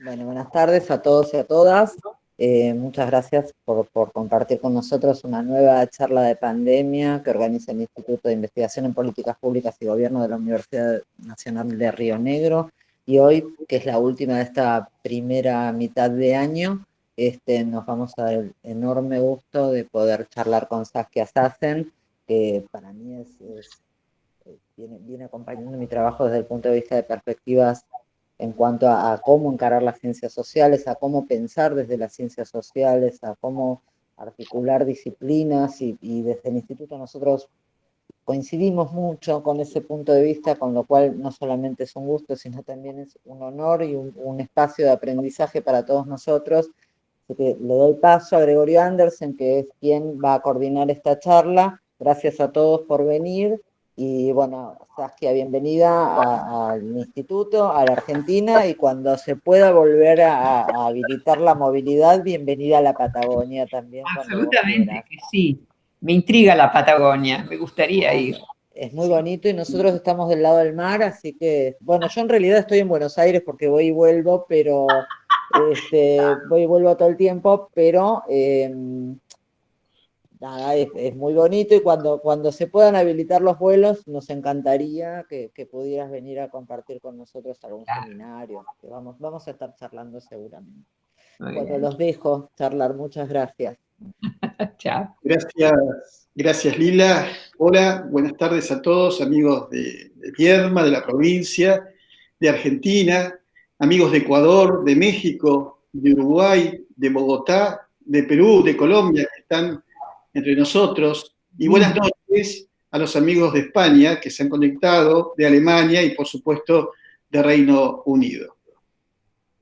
Bueno, buenas tardes a todos y a todas. Muchas gracias por compartir con nosotros una nueva charla de pandemia que organiza el Instituto de Investigación en Políticas Públicas y Gobierno de la Universidad Nacional de Río Negro. Y hoy, que es la última de esta primera mitad de año, nos vamos a dar el enorme gusto de poder charlar con Saskia Sassen, que para mí viene acompañando mi trabajo desde el punto de vista de perspectivas en cuanto a cómo encarar las ciencias sociales, a cómo pensar desde las ciencias sociales, a cómo articular disciplinas y desde el instituto nosotros coincidimos mucho con ese punto de vista, con lo cual no solamente es un gusto, sino también es un honor y un espacio de aprendizaje para todos nosotros. Así que le doy paso a Gregorio Andersen, que es quien va a coordinar esta charla. Gracias a todos por venir. Y bueno, Saskia, bienvenida al instituto, a la Argentina, y cuando se pueda volver a habilitar la movilidad, bienvenida a la Patagonia también cuando vos Absolutamente quieras. que sí. Me intriga la Patagonia, me gustaría ir. Es muy bonito y nosotros estamos del lado del mar, así que, bueno, yo en realidad estoy en Buenos Aires porque voy y vuelvo, pero voy y vuelvo todo el tiempo, pero nada, es muy bonito y cuando se puedan habilitar los vuelos, nos encantaría que pudieras venir a compartir con nosotros algún seminario, que vamos a estar charlando seguramente. Muy Bueno, bien. los dejo charlar, muchas gracias. Chao. Gracias Lila. Hola, buenas tardes a todos, amigos de Viedma, de la provincia, de Argentina, amigos de Ecuador, de México, de Uruguay, de Bogotá, de Perú, de Colombia, que están entre nosotros. Y buenas noches a los amigos de España que se han conectado, de Alemania y por supuesto de Reino Unido.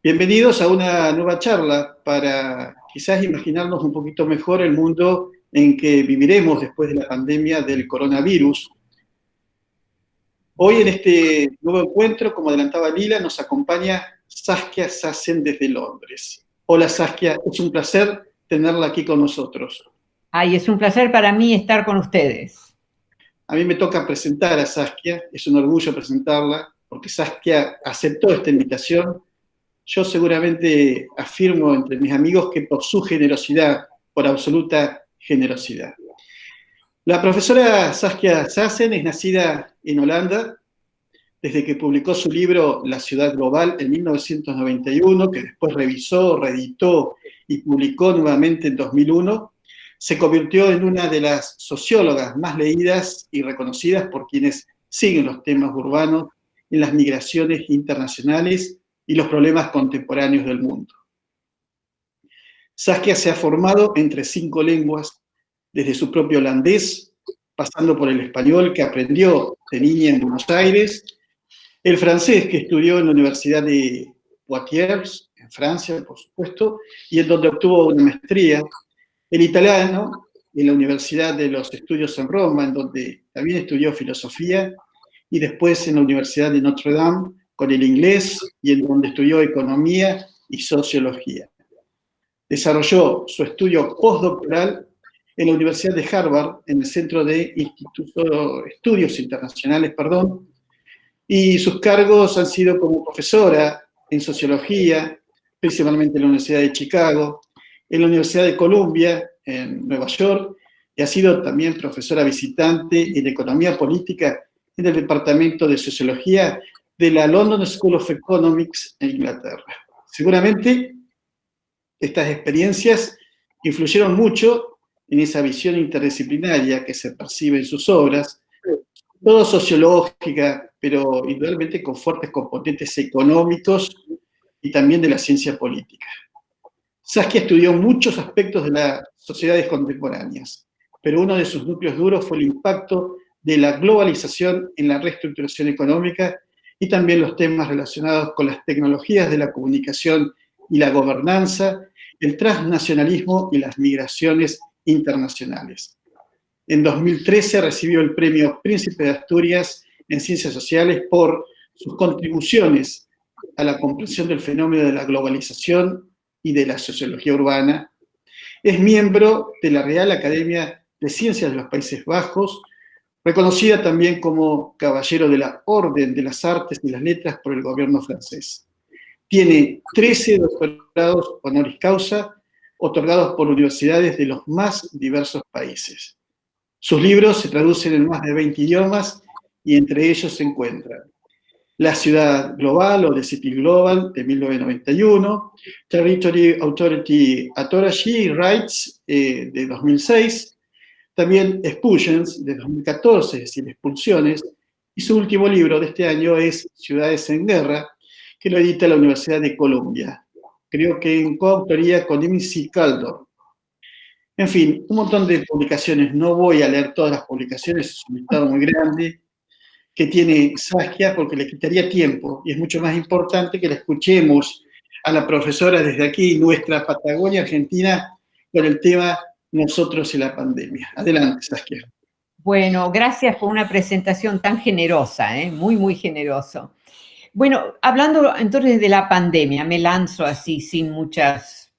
Bienvenidos a una nueva charla para quizás imaginarnos un poquito mejor el mundo en que viviremos después de la pandemia del coronavirus. Hoy en este nuevo encuentro, como adelantaba Lila, nos acompaña Saskia Sassen desde Londres. Hola Saskia, es un placer tenerla aquí con nosotros. Ay, es un placer para mí estar con ustedes. A mí me toca presentar a Saskia, es un orgullo presentarla, porque Saskia aceptó esta invitación. Yo seguramente afirmo entre mis amigos que por su generosidad, por absoluta generosidad. La profesora Saskia Sassen es nacida en Holanda, desde que publicó su libro La ciudad global en 1991, que después revisó, reeditó y publicó nuevamente en 2001, se convirtió en una de las sociólogas más leídas y reconocidas por quienes siguen los temas urbanos en las migraciones internacionales y los problemas contemporáneos del mundo. Saskia se ha formado entre 5 lenguas, desde su propio holandés, pasando por el español que aprendió de niña en Buenos Aires, el francés que estudió en la Universidad de Poitiers, en Francia, por supuesto, y en donde obtuvo una maestría, el italiano en la Universidad de los Estudios en Roma, en donde también estudió filosofía, y después en la Universidad de Notre Dame con el inglés y en donde estudió economía y sociología. Desarrolló su estudio postdoctoral en la Universidad de Harvard, en el Centro de Estudios Internacionales, y sus cargos han sido como profesora en sociología, principalmente en la Universidad de Chicago, en la Universidad de Columbia, en Nueva York, y ha sido también profesora visitante en economía política en el Departamento de Sociología de la London School of Economics en Inglaterra. Seguramente estas experiencias influyeron mucho en esa visión interdisciplinaria que se percibe en sus obras, todo sociológica, pero indudablemente con fuertes componentes económicos y también de la ciencia política. Saskia estudió muchos aspectos de las sociedades contemporáneas, pero uno de sus núcleos duros fue el impacto de la globalización en la reestructuración económica y también los temas relacionados con las tecnologías de la comunicación y la gobernanza, el transnacionalismo y las migraciones internacionales. En 2013 recibió el Premio Príncipe de Asturias en Ciencias Sociales por sus contribuciones a la comprensión del fenómeno de la globalización y de la sociología urbana. Es miembro de la Real Academia de Ciencias de los Países Bajos, reconocida también como Caballero de la Orden de las Artes y las Letras por el gobierno francés. Tiene 13 doctorados honoris causa otorgados por universidades de los más diversos países. Sus libros se traducen en más de 20 idiomas y entre ellos se encuentran La Ciudad Global o The City Global de 1991, Territory Authority Authority Rights de 2006, también Expulsions de 2014, es decir, expulsiones, y su último libro de este año es Ciudades en Guerra, que lo edita la Universidad de Columbia, creo que en coautoría con Emily Caldo. En fin, un montón de publicaciones, no voy a leer todas las publicaciones, es un listado muy grande que tiene Saskia porque le quitaría tiempo y es mucho más importante que la escuchemos a la profesora desde aquí, nuestra Patagonia Argentina, con el tema Nosotros y la pandemia. Adelante, Saskia. Bueno, gracias por una presentación tan generosa, muy, muy generoso. Bueno, hablando entonces de la pandemia, me lanzo así sin muchas...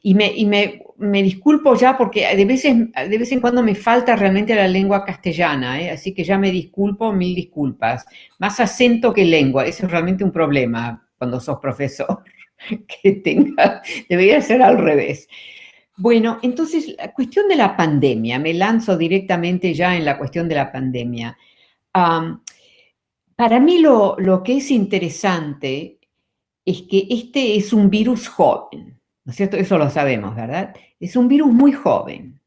y me disculpo ya porque de vez en cuando me falta realmente la lengua castellana, así que ya me disculpo, mil disculpas. Más acento que lengua, eso es realmente un problema cuando sos profesor, debería ser al revés. Bueno, entonces la cuestión de la pandemia, me lanzo directamente ya en la cuestión de la pandemia. Para mí lo que es interesante es que este es un virus joven, ¿no es cierto? Eso lo sabemos, ¿verdad? Es un virus muy joven,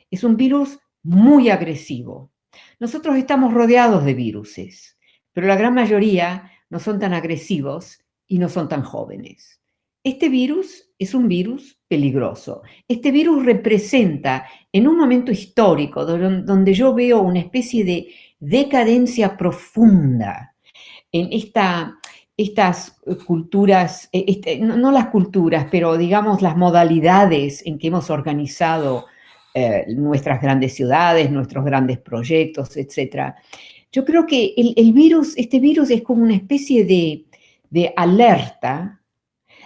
es un virus muy agresivo. Nosotros estamos rodeados de viruses, pero la gran mayoría no son tan agresivos y no son tan jóvenes. Este virus es un virus peligroso. Este virus representa, en un momento histórico donde yo veo una especie de decadencia profunda en estas culturas, no las culturas, pero digamos las modalidades en que hemos organizado nuestras grandes ciudades, nuestros grandes proyectos, etc. Yo creo que este virus es como una especie de alerta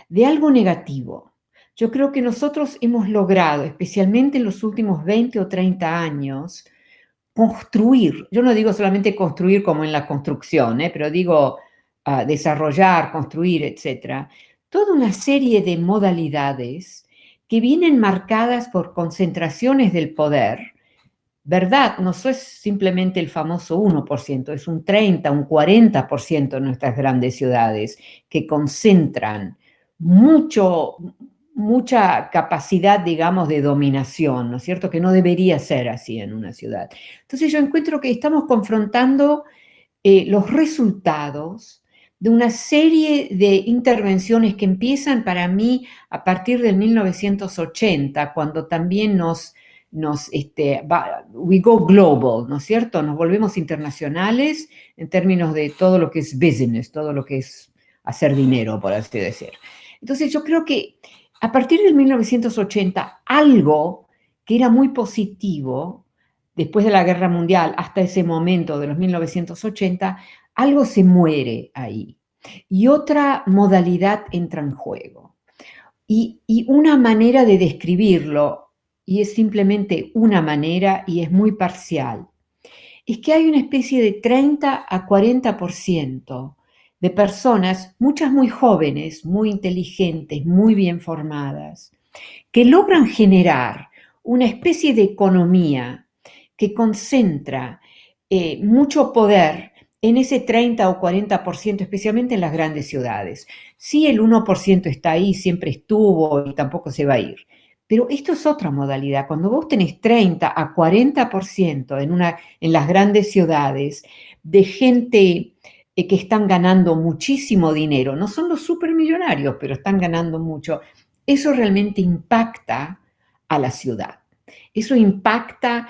de algo negativo. Yo creo que nosotros hemos logrado, especialmente en los últimos 20 o 30 años, construir, yo no digo solamente construir como en la construcción, pero digo desarrollar, construir, etcétera, toda una serie de modalidades que vienen marcadas por concentraciones del poder, ¿verdad? No es simplemente el famoso 1%, es un 30, un 40% en nuestras grandes ciudades que concentran mucha capacidad, digamos, de dominación, ¿no es cierto? Que no debería ser así en una ciudad. Entonces yo encuentro que estamos confrontando los resultados de una serie de intervenciones que empiezan para mí a partir del 1980, cuando también we go global, ¿no es cierto? Nos volvemos internacionales en términos de todo lo que es business, todo lo que es hacer dinero, por así decir. Entonces yo creo que a partir del 1980, algo que era muy positivo, después de la Guerra Mundial hasta ese momento de los 1980, algo se muere ahí. Y otra modalidad entra en juego. Y una manera de describirlo, y es simplemente una manera y es muy parcial, es que hay una especie de 30 a 40% de personas, muchas muy jóvenes, muy inteligentes, muy bien formadas, que logran generar una especie de economía que concentra mucho poder en ese 30 o 40%, especialmente en las grandes ciudades. Sí, el 1% está ahí, siempre estuvo y tampoco se va a ir. Pero esto es otra modalidad. Cuando vos tenés 30 a 40% en las grandes ciudades de gente que están ganando muchísimo dinero, no son los supermillonarios, pero están ganando mucho, eso realmente impacta a la ciudad. Eso impacta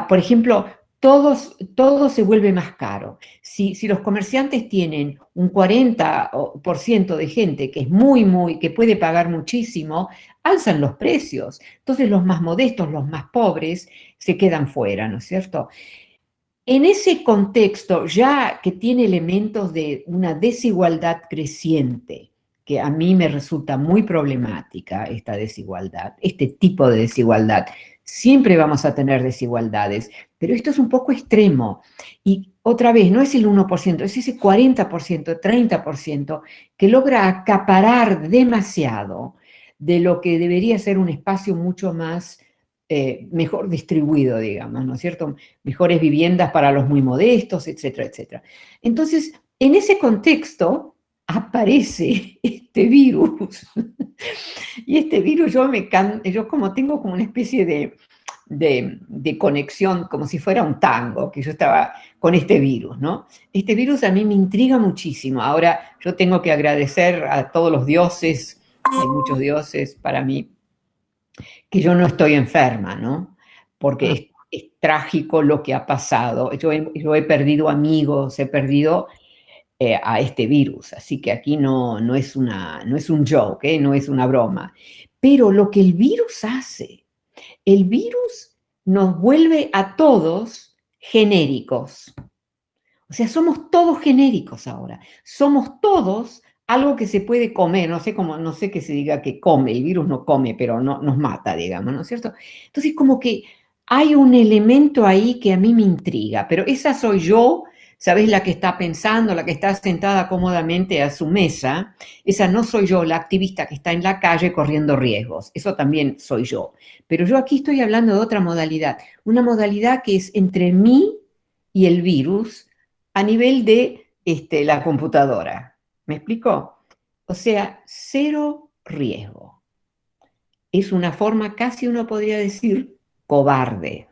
por ejemplo, todo se vuelve más caro. Si los comerciantes tienen un 40% de gente que es que puede pagar muchísimo, alzan los precios. Entonces los más modestos, los más pobres, se quedan fuera, ¿no es cierto? En ese contexto, ya que tiene elementos de una desigualdad creciente, que a mí me resulta muy problemática esta desigualdad, este tipo de desigualdad, siempre vamos a tener desigualdades, pero esto es un poco extremo. Y otra vez, no es el 1%, es ese 40%, 30% que logra acaparar demasiado de lo que debería ser un espacio mucho más mejor distribuido, digamos, ¿no es cierto? Mejores viviendas para los muy modestos, etcétera, etcétera. Entonces, en ese contexto aparece este virus. Y este virus yo como tengo como una especie de conexión, como si fuera un tango, que yo estaba con este virus, ¿no? Este virus a mí me intriga muchísimo. Ahora yo tengo que agradecer a todos los dioses, hay muchos dioses para mí, que yo no estoy enferma, ¿no? Porque es trágico lo que ha pasado. Yo he perdido amigos, he perdido a este virus, así que aquí no es un joke, no es una broma. Pero lo que el virus hace, el virus nos vuelve a todos genéricos. O sea, somos todos genéricos ahora. Somos todos algo que se puede comer. No sé que se diga que come. El virus no come, pero no, nos mata, digamos, ¿no es cierto? Entonces, como que hay un elemento ahí que a mí me intriga. Pero esa soy yo, ¿sabes? La que está pensando, la que está sentada cómodamente a su mesa. Esa no soy yo, la activista que está en la calle corriendo riesgos. Eso también soy yo. Pero yo aquí estoy hablando de otra modalidad. Una modalidad que es entre mí y el virus, a nivel de la computadora. ¿Me explico? O sea, cero riesgo. Es una forma, casi uno podría decir, cobarde,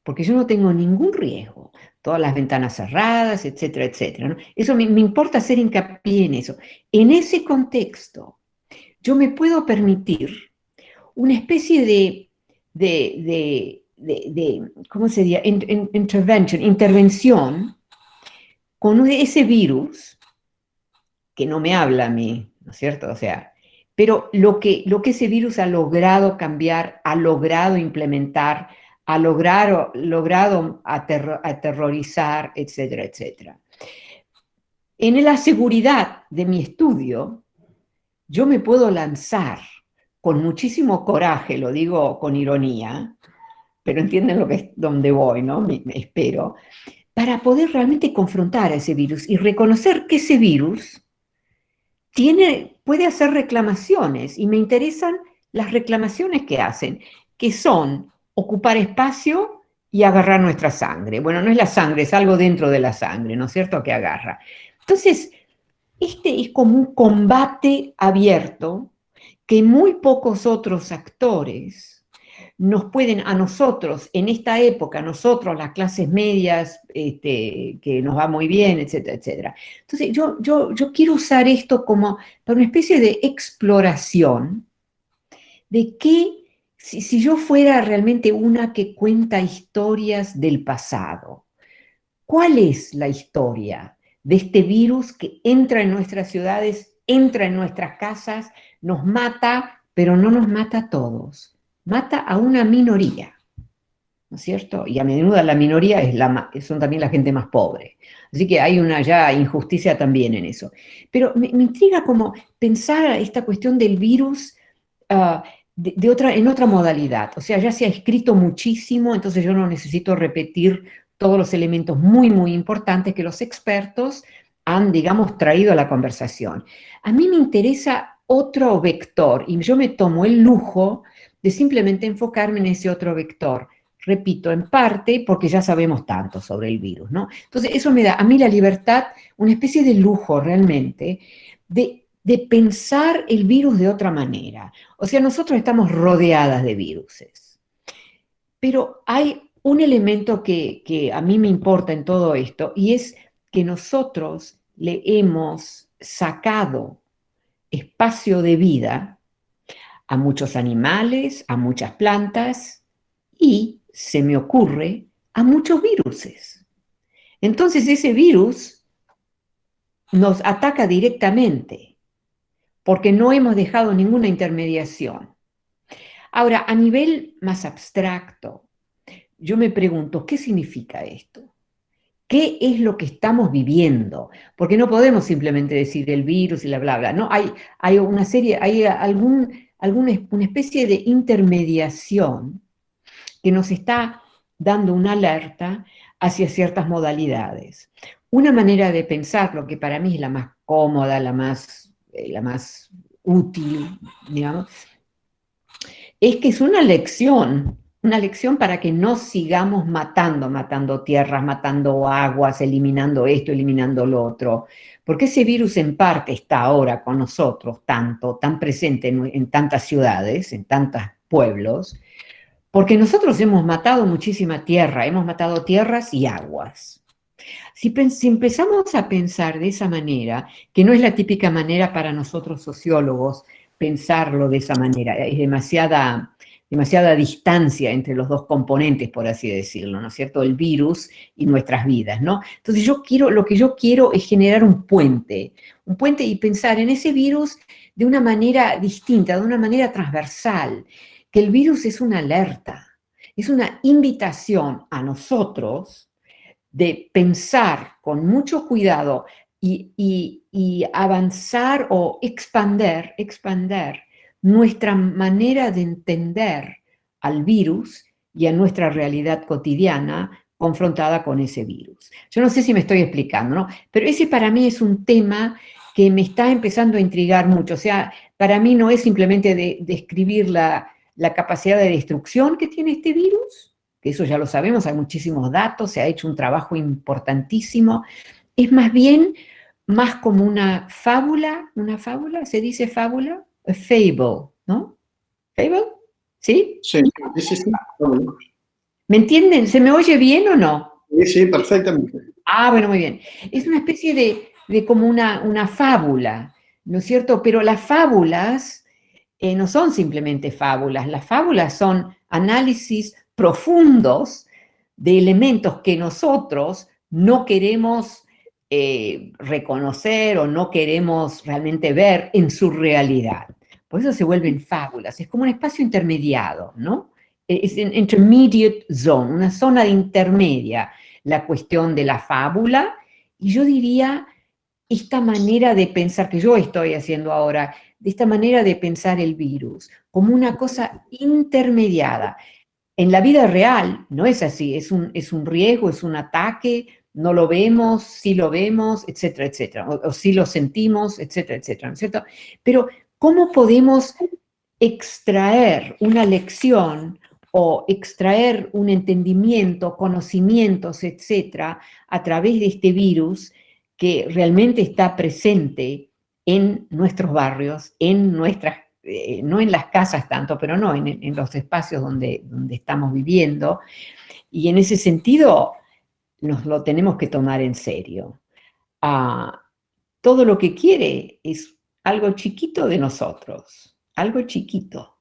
porque yo no tengo ningún riesgo. Todas las ventanas cerradas, etcétera, etcétera, ¿no? Eso me importa hacer hincapié en eso. En ese contexto, yo me puedo permitir una especie ¿cómo se diría? Intervención con ese virus, que no me habla a mí, ¿no es cierto? O sea, pero lo que ese virus ha logrado cambiar, ha logrado implementar, ha logrado aterrorizar, etcétera, etcétera. En la seguridad de mi estudio, yo me puedo lanzar con muchísimo coraje, lo digo con ironía, pero entienden dónde voy, ¿no? Me espero, para poder realmente confrontar a ese virus y reconocer que ese virus puede hacer reclamaciones, y me interesan las reclamaciones que hacen, que son ocupar espacio y agarrar nuestra sangre. Bueno, no es la sangre, es algo dentro de la sangre, ¿no es cierto?, que agarra. Entonces, este es como un combate abierto que muy pocos otros actores nos pueden, a nosotros, en esta época, nosotros, las clases medias, que nos va muy bien, etcétera, etcétera. Entonces, yo quiero usar esto como para una especie de exploración de qué, si yo fuera realmente una que cuenta historias del pasado, ¿cuál es la historia de este virus que entra en nuestras ciudades, entra en nuestras casas, nos mata, pero no nos mata a todos? Mata a una minoría, ¿no es cierto? Y a menudo la minoría son también la gente más pobre. Así que hay una ya injusticia también en eso. Pero me intriga como pensar esta cuestión del virus en otra modalidad. O sea, ya se ha escrito muchísimo, entonces yo no necesito repetir todos los elementos muy, muy importantes que los expertos han, digamos, traído a la conversación. A mí me interesa otro vector, y yo me tomo el lujo de simplemente enfocarme en ese otro vector. Repito, en parte porque ya sabemos tanto sobre el virus, ¿no? Entonces, eso me da a mí la libertad, una especie de lujo realmente, de pensar el virus de otra manera. O sea, nosotros estamos rodeadas de viruses. Pero hay un elemento que a mí me importa en todo esto, y es que nosotros le hemos sacado espacio de vida a muchos animales, a muchas plantas y, se me ocurre, a muchos viruses. Entonces ese virus nos ataca directamente porque no hemos dejado ninguna intermediación. Ahora, a nivel más abstracto, yo me pregunto, ¿qué significa esto? ¿Qué es lo que estamos viviendo? Porque no podemos simplemente decir el virus y la bla, bla. No, hay una especie de intermediación que nos está dando una alerta hacia ciertas modalidades. Una manera de pensar, lo que para mí es la más cómoda, la más útil, digamos, es que es una lección para que no sigamos matando tierras, matando aguas, eliminando esto, eliminando lo otro. Porque ese virus en parte está ahora con nosotros, tan presente en tantas ciudades, en tantos pueblos, porque nosotros hemos matado muchísima tierra, hemos matado tierras y aguas. Si empezamos a pensar de esa manera, que no es la típica manera para nosotros sociólogos pensarlo de esa manera, es demasiada distancia entre los dos componentes, por así decirlo, ¿no es cierto? El virus y nuestras vidas, ¿no? Entonces lo que yo quiero es generar un puente y pensar en ese virus de una manera distinta, de una manera transversal, que el virus es una alerta, es una invitación a nosotros de pensar con mucho cuidado y avanzar o expander nuestra manera de entender al virus y a nuestra realidad cotidiana confrontada con ese virus. Yo no sé si me estoy explicando, ¿no? Pero ese para mí es un tema que me está empezando a intrigar mucho. O sea, para mí no es simplemente describir la capacidad de destrucción que tiene este virus, que eso ya lo sabemos, hay muchísimos datos, se ha hecho un trabajo importantísimo, es más como una fábula, ¿se dice fábula? A fable, ¿no? ¿Fable? ¿Sí? Sí, sí, sí. ¿Me entienden? ¿Se me oye bien o no? Sí, sí, perfectamente. Ah, bueno, muy bien. Es una especie de como una fábula, ¿no es cierto? Pero las fábulas no son simplemente fábulas, las fábulas son análisis profundos de elementos que nosotros no queremos reconocer o no queremos realmente ver en su realidad. Por eso se vuelven fábulas, es como un espacio intermediado, ¿no? Es un intermediate zone, una zona intermedia, la cuestión de la fábula, y yo diría esta manera de pensar que yo estoy haciendo ahora, de esta manera de pensar el virus, como una cosa intermediada. En la vida real no es así, es un riesgo, es un ataque, no lo vemos, sí lo vemos, etcétera, etcétera, o sí lo sentimos, etcétera, etcétera, ¿no es cierto? Pero, ¿cómo podemos extraer una lección o extraer un entendimiento, conocimientos, etcétera, a través de este virus que realmente está presente en nuestros barrios, en nuestras, no en las casas tanto, pero no, en los espacios donde estamos viviendo, y en ese sentido nos lo tenemos que tomar en serio. Todo lo que quiere es algo chiquito de nosotros, algo chiquito,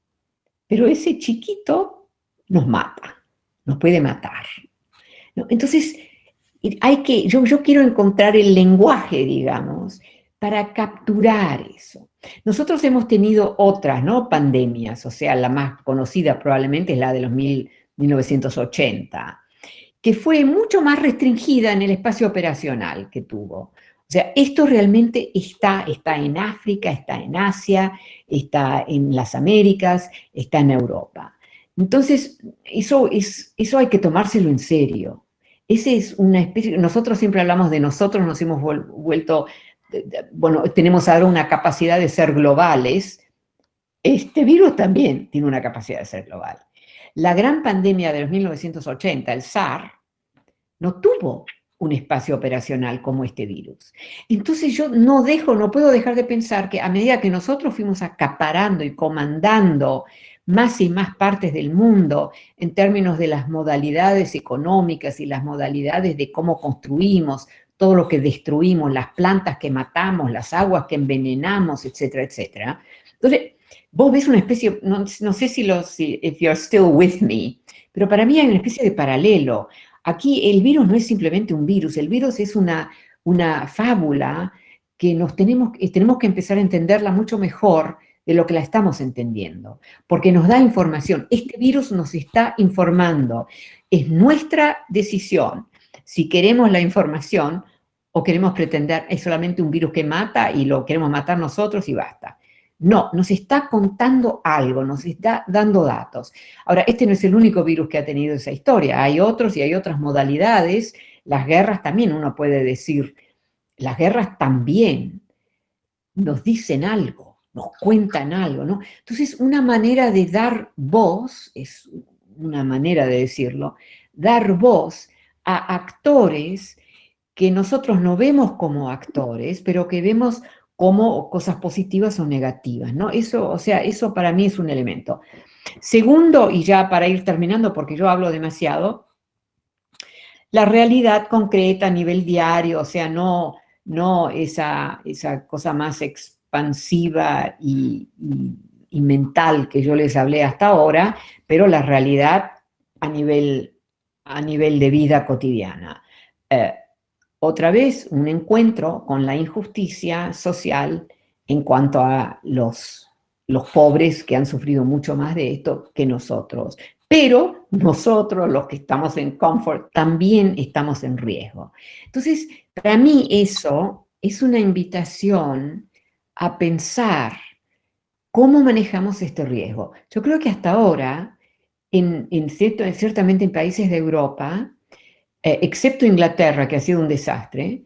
pero ese chiquito nos mata, nos puede matar, ¿no? Entonces, yo quiero encontrar el lenguaje, digamos, para capturar eso. Nosotros hemos tenido otras, ¿no?, pandemias, o sea, la más conocida probablemente es la de los 1980, que fue mucho más restringida en el espacio operacional que tuvo. O sea, esto realmente está en África, está en Asia, está en las Américas, está en Europa. Entonces, eso hay que tomárselo en serio. Ese es una especie, nosotros siempre hablamos de nosotros, nos hemos vuelto, bueno, tenemos ahora una capacidad de ser globales. Este virus también tiene una capacidad de ser global. La gran pandemia de los 1980, el SARS, no tuvo un espacio operacional como este virus. Entonces yo no puedo dejar de pensar que a medida que nosotros fuimos acaparando y comandando más y más partes del mundo en términos de las modalidades económicas y las modalidades de cómo construimos, todo lo que destruimos, las plantas que matamos, las aguas que envenenamos, etcétera, etcétera. Entonces, vos ves una especie, no sé if you're still with me, pero para mí hay una especie de paralelo. Aquí el virus no es simplemente un virus, el virus es una fábula que tenemos que empezar a entenderla mucho mejor de lo que la estamos entendiendo, porque nos da información. Este virus nos está informando. Es nuestra decisión si queremos la información o queremos pretender es solamente un virus que mata y lo queremos matar nosotros y basta. No, nos está contando algo, nos está dando datos. Ahora, este no es el único virus que ha tenido esa historia, hay otros y hay otras modalidades. Las guerras también, uno puede decir, las guerras también nos dicen algo, nos cuentan algo, ¿no? Entonces, una manera de dar voz, es una manera de decirlo, dar voz a actores que nosotros no vemos como actores, pero que vemos como cosas positivas o negativas, ¿no? Eso, o sea, eso para mí es un elemento. Segundo, y ya para ir terminando, porque yo hablo demasiado, la realidad concreta a nivel diario, o sea, no esa cosa más expansiva y mental que yo les hablé hasta ahora, pero la realidad a nivel de vida cotidiana. Otra vez, un encuentro con la injusticia social en cuanto a los pobres que han sufrido mucho más de esto que nosotros. Pero nosotros, los que estamos en comfort, también estamos en riesgo. Entonces, para mí eso es una invitación a pensar cómo manejamos este riesgo. Yo creo que hasta ahora, ciertamente en países de Europa, excepto Inglaterra, que ha sido un desastre,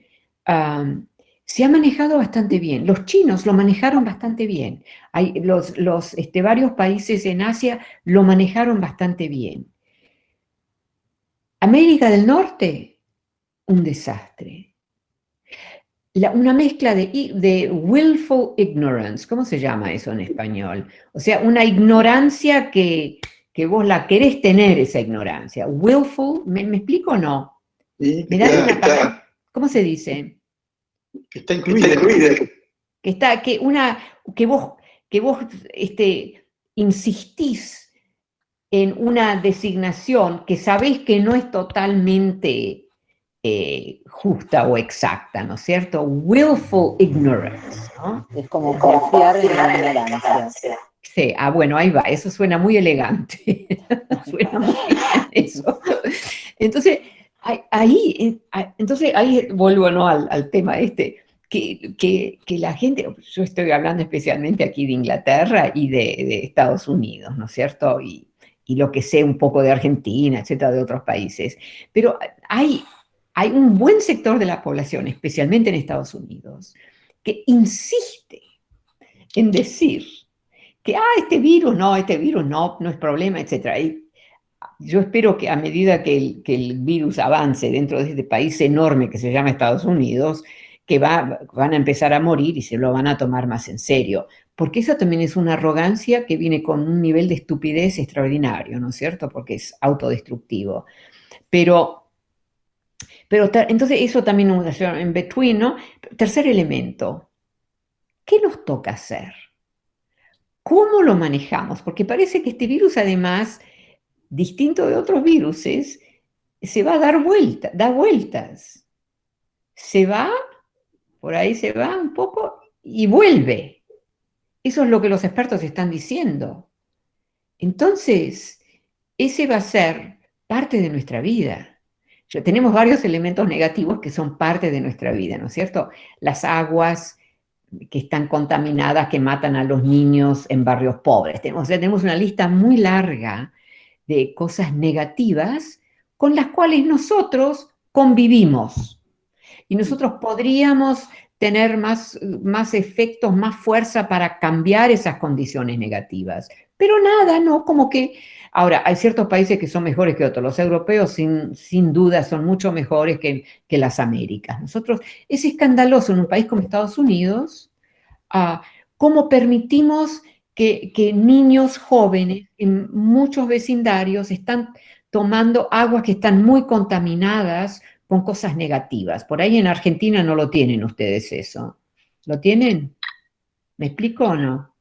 se ha manejado bastante bien. Los chinos lo manejaron bastante bien. Varios países en Asia lo manejaron bastante bien. América del Norte, un desastre. Una mezcla de willful ignorance, ¿cómo se llama eso en español? O sea, una ignorancia que vos la querés tener, esa ignorancia. Willful, ¿me explico o no? Sí, ¿Me das una palabra? ¿Cómo se dice? que está incluida. Que vos insistís en una designación que sabés que no es totalmente justa o exacta, ¿no es cierto? Willful ignorance, ¿no? Es como confiar en la ignorancia. Sí, bueno, ahí va, eso suena muy elegante. Suena muy bien eso. Entonces, ahí vuelvo, ¿no?, al tema que la gente, yo estoy hablando especialmente aquí de Inglaterra y de Estados Unidos, ¿no es cierto? Y lo que sé un poco de Argentina, etcétera, de otros países. Pero hay un buen sector de la población, especialmente en Estados Unidos, que insiste en decir que este virus no es problema, etcétera. Yo espero que a medida que el virus avance dentro de este país enorme que se llama Estados Unidos, que van a empezar a morir y se lo van a tomar más en serio. Porque eso también es una arrogancia que viene con un nivel de estupidez extraordinario, ¿no es cierto? Porque es autodestructivo. Pero entonces eso también es en between, ¿no? Tercer elemento, ¿qué nos toca hacer? ¿Cómo lo manejamos? Porque parece que este virus, además, distinto de otros viruses, se va a da vueltas. Se va, por ahí se va un poco y vuelve. Eso es lo que los expertos están diciendo. Entonces, ese va a ser parte de nuestra vida. Tenemos varios elementos negativos que son parte de nuestra vida, ¿no es cierto? Las aguas que están contaminadas, que matan a los niños en barrios pobres. Tenemos una lista muy larga de cosas negativas con las cuales nosotros convivimos. Y nosotros podríamos tener más efectos, más fuerza para cambiar esas condiciones negativas. Pero nada, ¿no? Como que... Ahora, hay ciertos países que son mejores que otros. Los europeos, sin duda, son mucho mejores que las Américas. Es escandaloso en un país como Estados Unidos, cómo permitimos que niños jóvenes en muchos vecindarios están tomando aguas que están muy contaminadas con cosas negativas. Por ahí en Argentina no lo tienen ustedes eso. ¿Lo tienen? ¿Me explico o no?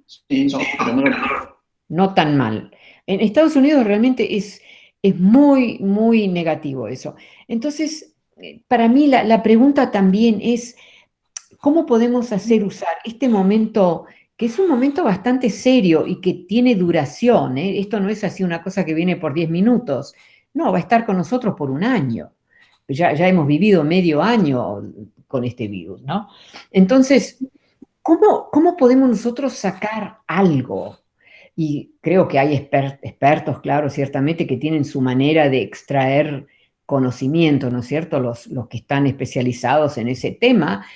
Sí, pero no tan mal. En Estados Unidos realmente es muy, muy negativo eso. Entonces, para mí la pregunta también es, ¿cómo podemos hacer usar este momento, que es un momento bastante serio y que tiene duración? Esto no es así una cosa que viene por 10 minutos. No, va a estar con nosotros por un año. Ya hemos vivido medio año con este virus, ¿no? Entonces, ¿cómo podemos nosotros sacar algo? Y creo que hay expertos, claro, ciertamente, que tienen su manera de extraer conocimiento, ¿no es cierto? Los que están especializados en ese tema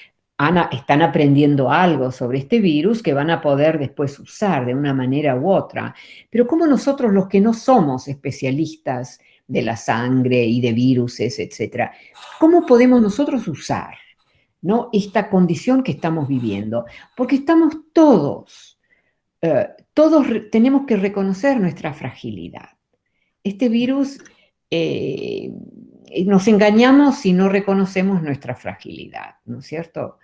están aprendiendo algo sobre este virus que van a poder después usar de una manera u otra. Pero ¿cómo nosotros, los que no somos especialistas de la sangre y de viruses, etcétera, cómo podemos nosotros usar, ¿no?, esta condición que estamos viviendo? Porque estamos todos tenemos que reconocer nuestra fragilidad. Este virus, nos engañamos si no reconocemos nuestra fragilidad, ¿no es cierto?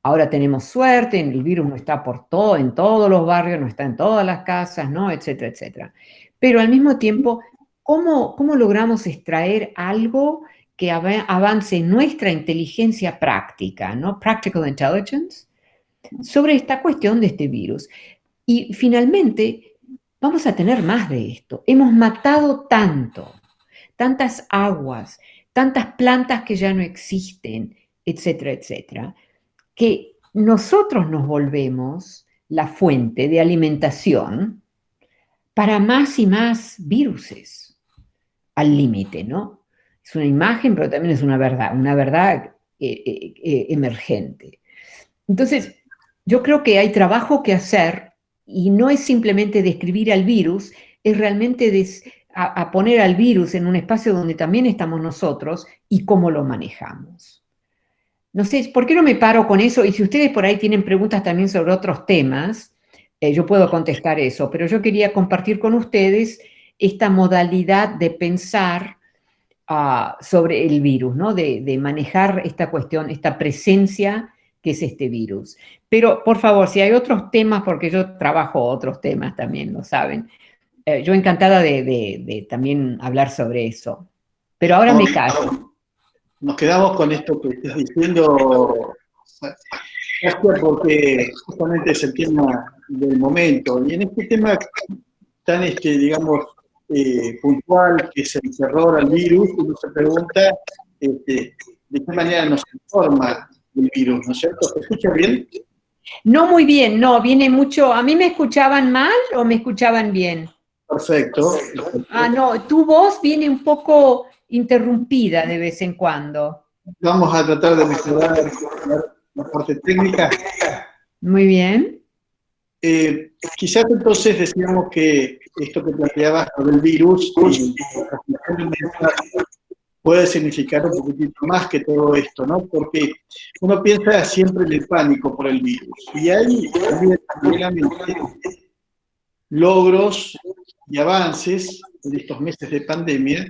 Ahora tenemos suerte, el virus no está en todos los barrios, no está en todas las casas, ¿no?, etcétera, etcétera. Pero al mismo tiempo, ¿cómo logramos extraer algo que avance nuestra inteligencia práctica, ¿no? Practical intelligence, sobre esta cuestión de este virus? Y finalmente, vamos a tener más de esto. Hemos matado tantas aguas, tantas plantas que ya no existen, etcétera, etcétera, que nosotros nos volvemos la fuente de alimentación para más y más viruses, al límite, ¿no? Es una imagen, pero también es una verdad emergente. Entonces, yo creo que hay trabajo que hacer, y no es simplemente describir al virus, es realmente a poner al virus en un espacio donde también estamos nosotros y cómo lo manejamos. No sé, ¿por qué no me paro con eso? Y si ustedes por ahí tienen preguntas también sobre otros temas, yo puedo contestar eso, pero yo quería compartir con ustedes esta modalidad de pensar sobre el virus, ¿no? De manejar esta cuestión, esta presencia que es este virus. Pero, por favor, si hay otros temas, porque yo trabajo otros temas también, lo saben, yo encantada de también hablar sobre eso. Pero ahora me callo. Nos quedamos con esto que estás diciendo, Saskia, porque justamente es el tema del momento. Y en este tema tan, digamos, puntual, que es el terror al virus, uno se pregunta de qué manera nos informa el virus, ¿no es cierto? ¿Se escucha bien? No muy bien, no, viene mucho. ¿A mí me escuchaban mal o me escuchaban bien? Perfecto. No, tu voz viene un poco interrumpida de vez en cuando. Vamos a tratar de mejorar la parte técnica. Muy bien. Quizás entonces decíamos que esto que planteabas sobre el virus y la transmisión del mensaje puede significar un poquitito más que todo esto, ¿no? Porque uno piensa siempre en el pánico por el virus. Y hay también paralelamente logros y avances en estos meses de pandemia,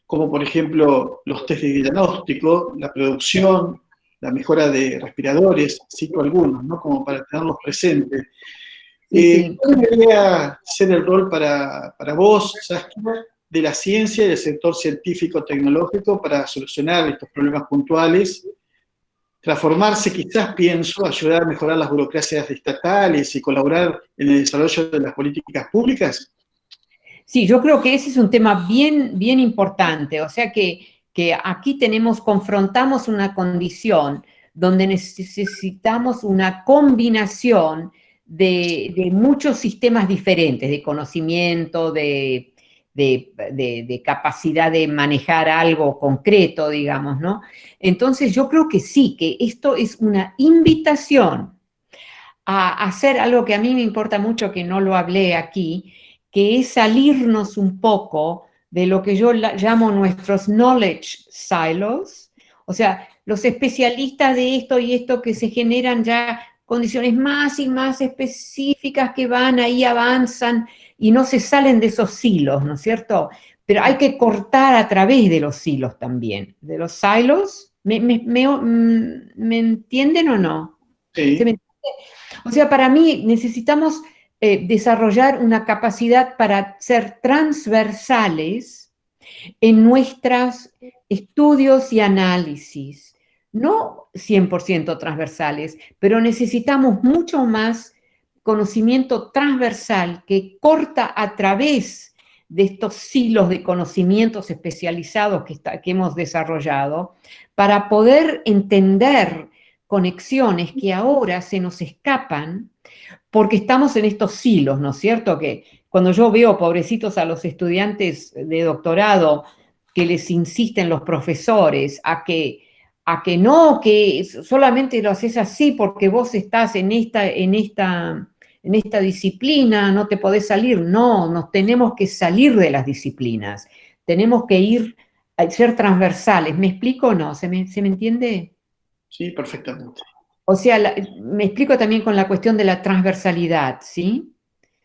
como por ejemplo los test de diagnóstico, la producción, la mejora de respiradores, cito algunos, ¿no? Como para tenerlos presentes. Sí. ¿Cuál debería ser el rol para vos, Saskia, de la ciencia y del sector científico-tecnológico para solucionar estos problemas puntuales? Transformarse, quizás, pienso, ayudar a mejorar las burocracias estatales y colaborar en el desarrollo de las políticas públicas. Sí, yo creo que ese es un tema bien, bien importante. O sea que aquí confrontamos una condición donde necesitamos una combinación de muchos sistemas diferentes, de conocimiento, de capacidad de manejar algo concreto, digamos, ¿no? Entonces yo creo que sí, que esto es una invitación a hacer algo que a mí me importa mucho, que no lo hablé aquí, que es salirnos un poco de lo que yo llamo nuestros knowledge silos, o sea, los especialistas de esto y esto que se generan ya condiciones más y más específicas que van ahí, avanzan y no se salen de esos silos, ¿no es cierto? Pero hay que cortar a través de los silos también, de los silos. ¿Me entienden o no? Sí. ¿Se me entiende? O sea, para mí necesitamos desarrollar una capacidad para ser transversales en nuestros estudios y análisis. No 100% transversales, pero necesitamos mucho más conocimiento transversal que corta a través de estos silos de conocimientos especializados que hemos desarrollado para poder entender conexiones que ahora se nos escapan porque estamos en estos silos, ¿no es cierto? Que cuando yo veo, pobrecitos, a los estudiantes de doctorado que les insisten los profesores a que no, que solamente lo haces así porque vos estás en esta disciplina, no te podés salir. No, nos tenemos que salir de las disciplinas, tenemos que ir a ser transversales. ¿Me explico o no? ¿Se me entiende? Sí, perfectamente. O sea, me explico también con la cuestión de la transversalidad, ¿sí?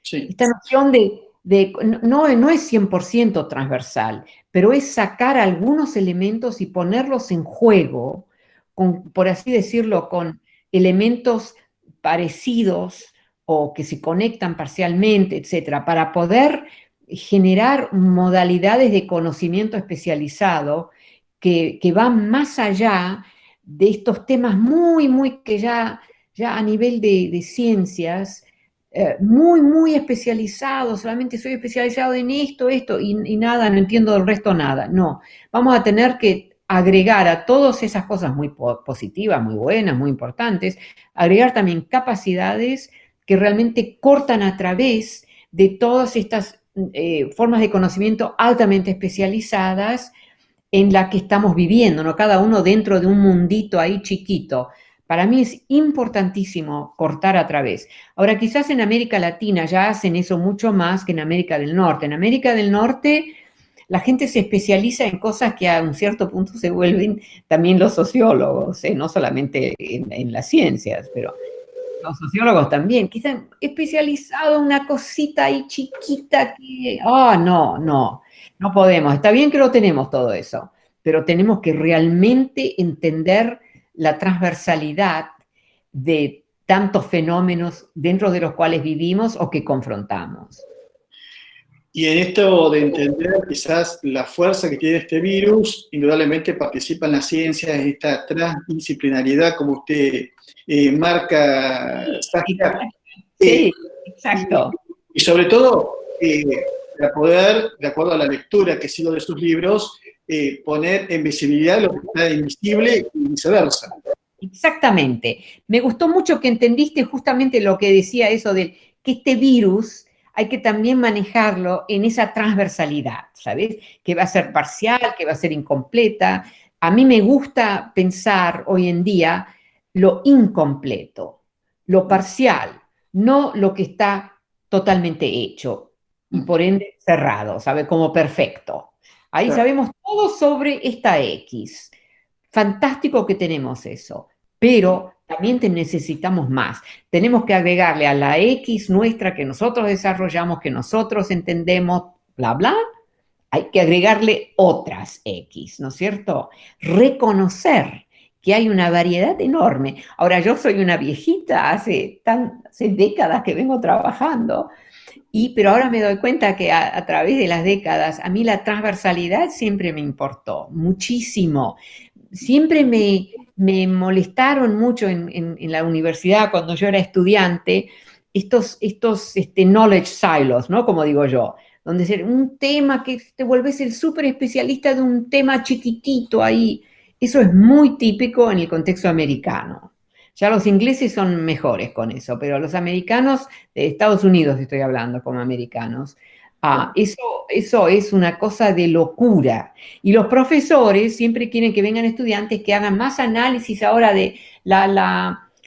Sí. Esta noción no es 100% transversal, pero es sacar algunos elementos y ponerlos en juego, por así decirlo, con elementos parecidos o que se conectan parcialmente, etcétera, para poder generar modalidades de conocimiento especializado que van más allá de estos temas muy que ya a nivel de ciencias, muy especializado, solamente soy especializado en esto, y nada, no entiendo del resto nada. No, vamos a tener que agregar a todas esas cosas muy positivas, muy buenas, muy importantes, agregar también capacidades que realmente cortan a través de todas estas formas de conocimiento altamente especializadas en la que estamos viviendo, ¿no? Cada uno dentro de un mundito ahí chiquito. Para mí es importantísimo cortar a través. Ahora, quizás en América Latina ya hacen eso mucho más que en América del Norte. En América del Norte la gente se especializa en cosas que a un cierto punto se vuelven también los sociólogos, no solamente en las ciencias, pero los sociólogos también, quizás especializado en una cosita ahí chiquita que, no podemos. Está bien que lo tenemos todo eso, pero tenemos que realmente entender la transversalidad de tantos fenómenos dentro de los cuales vivimos o que confrontamos. Y en esto de entender quizás la fuerza que tiene este virus, indudablemente participa en las ciencias, esta transdisciplinariedad, como usted marca, Saskia. Sí, exacto. Y sobre todo, para poder, de acuerdo a la lectura que sigo de sus libros, poner en visibilidad lo que está invisible y viceversa. Exactamente. Me gustó mucho que entendiste justamente lo que decía eso de que este virus hay que también manejarlo en esa transversalidad, ¿sabes? Que va a ser parcial, que va a ser incompleta. A mí me gusta pensar hoy en día lo incompleto, lo parcial, no lo que está totalmente hecho y por ende cerrado, ¿sabes? Como perfecto. Ahí Claro. sabemos todo sobre esta X. Fantástico que tenemos eso, pero también necesitamos más. Tenemos que agregarle a la X nuestra que nosotros desarrollamos, que nosotros entendemos, bla, bla, hay que agregarle otras X, ¿no es cierto? Reconocer que hay una variedad enorme. Ahora, yo soy una viejita, hace décadas que vengo trabajando, pero ahora me doy cuenta que a través de las décadas, a mí la transversalidad siempre me importó muchísimo. Siempre me molestaron mucho en la universidad cuando yo era estudiante estos knowledge silos, ¿no? Como digo yo, donde es un tema que te vuelves el súper especialista de un tema chiquitito ahí. Eso es muy típico en el contexto americano. Ya los ingleses son mejores con eso, pero los americanos, de Estados Unidos estoy hablando como americanos, eso es una cosa de locura. Y los profesores siempre quieren que vengan estudiantes que hagan más análisis ahora de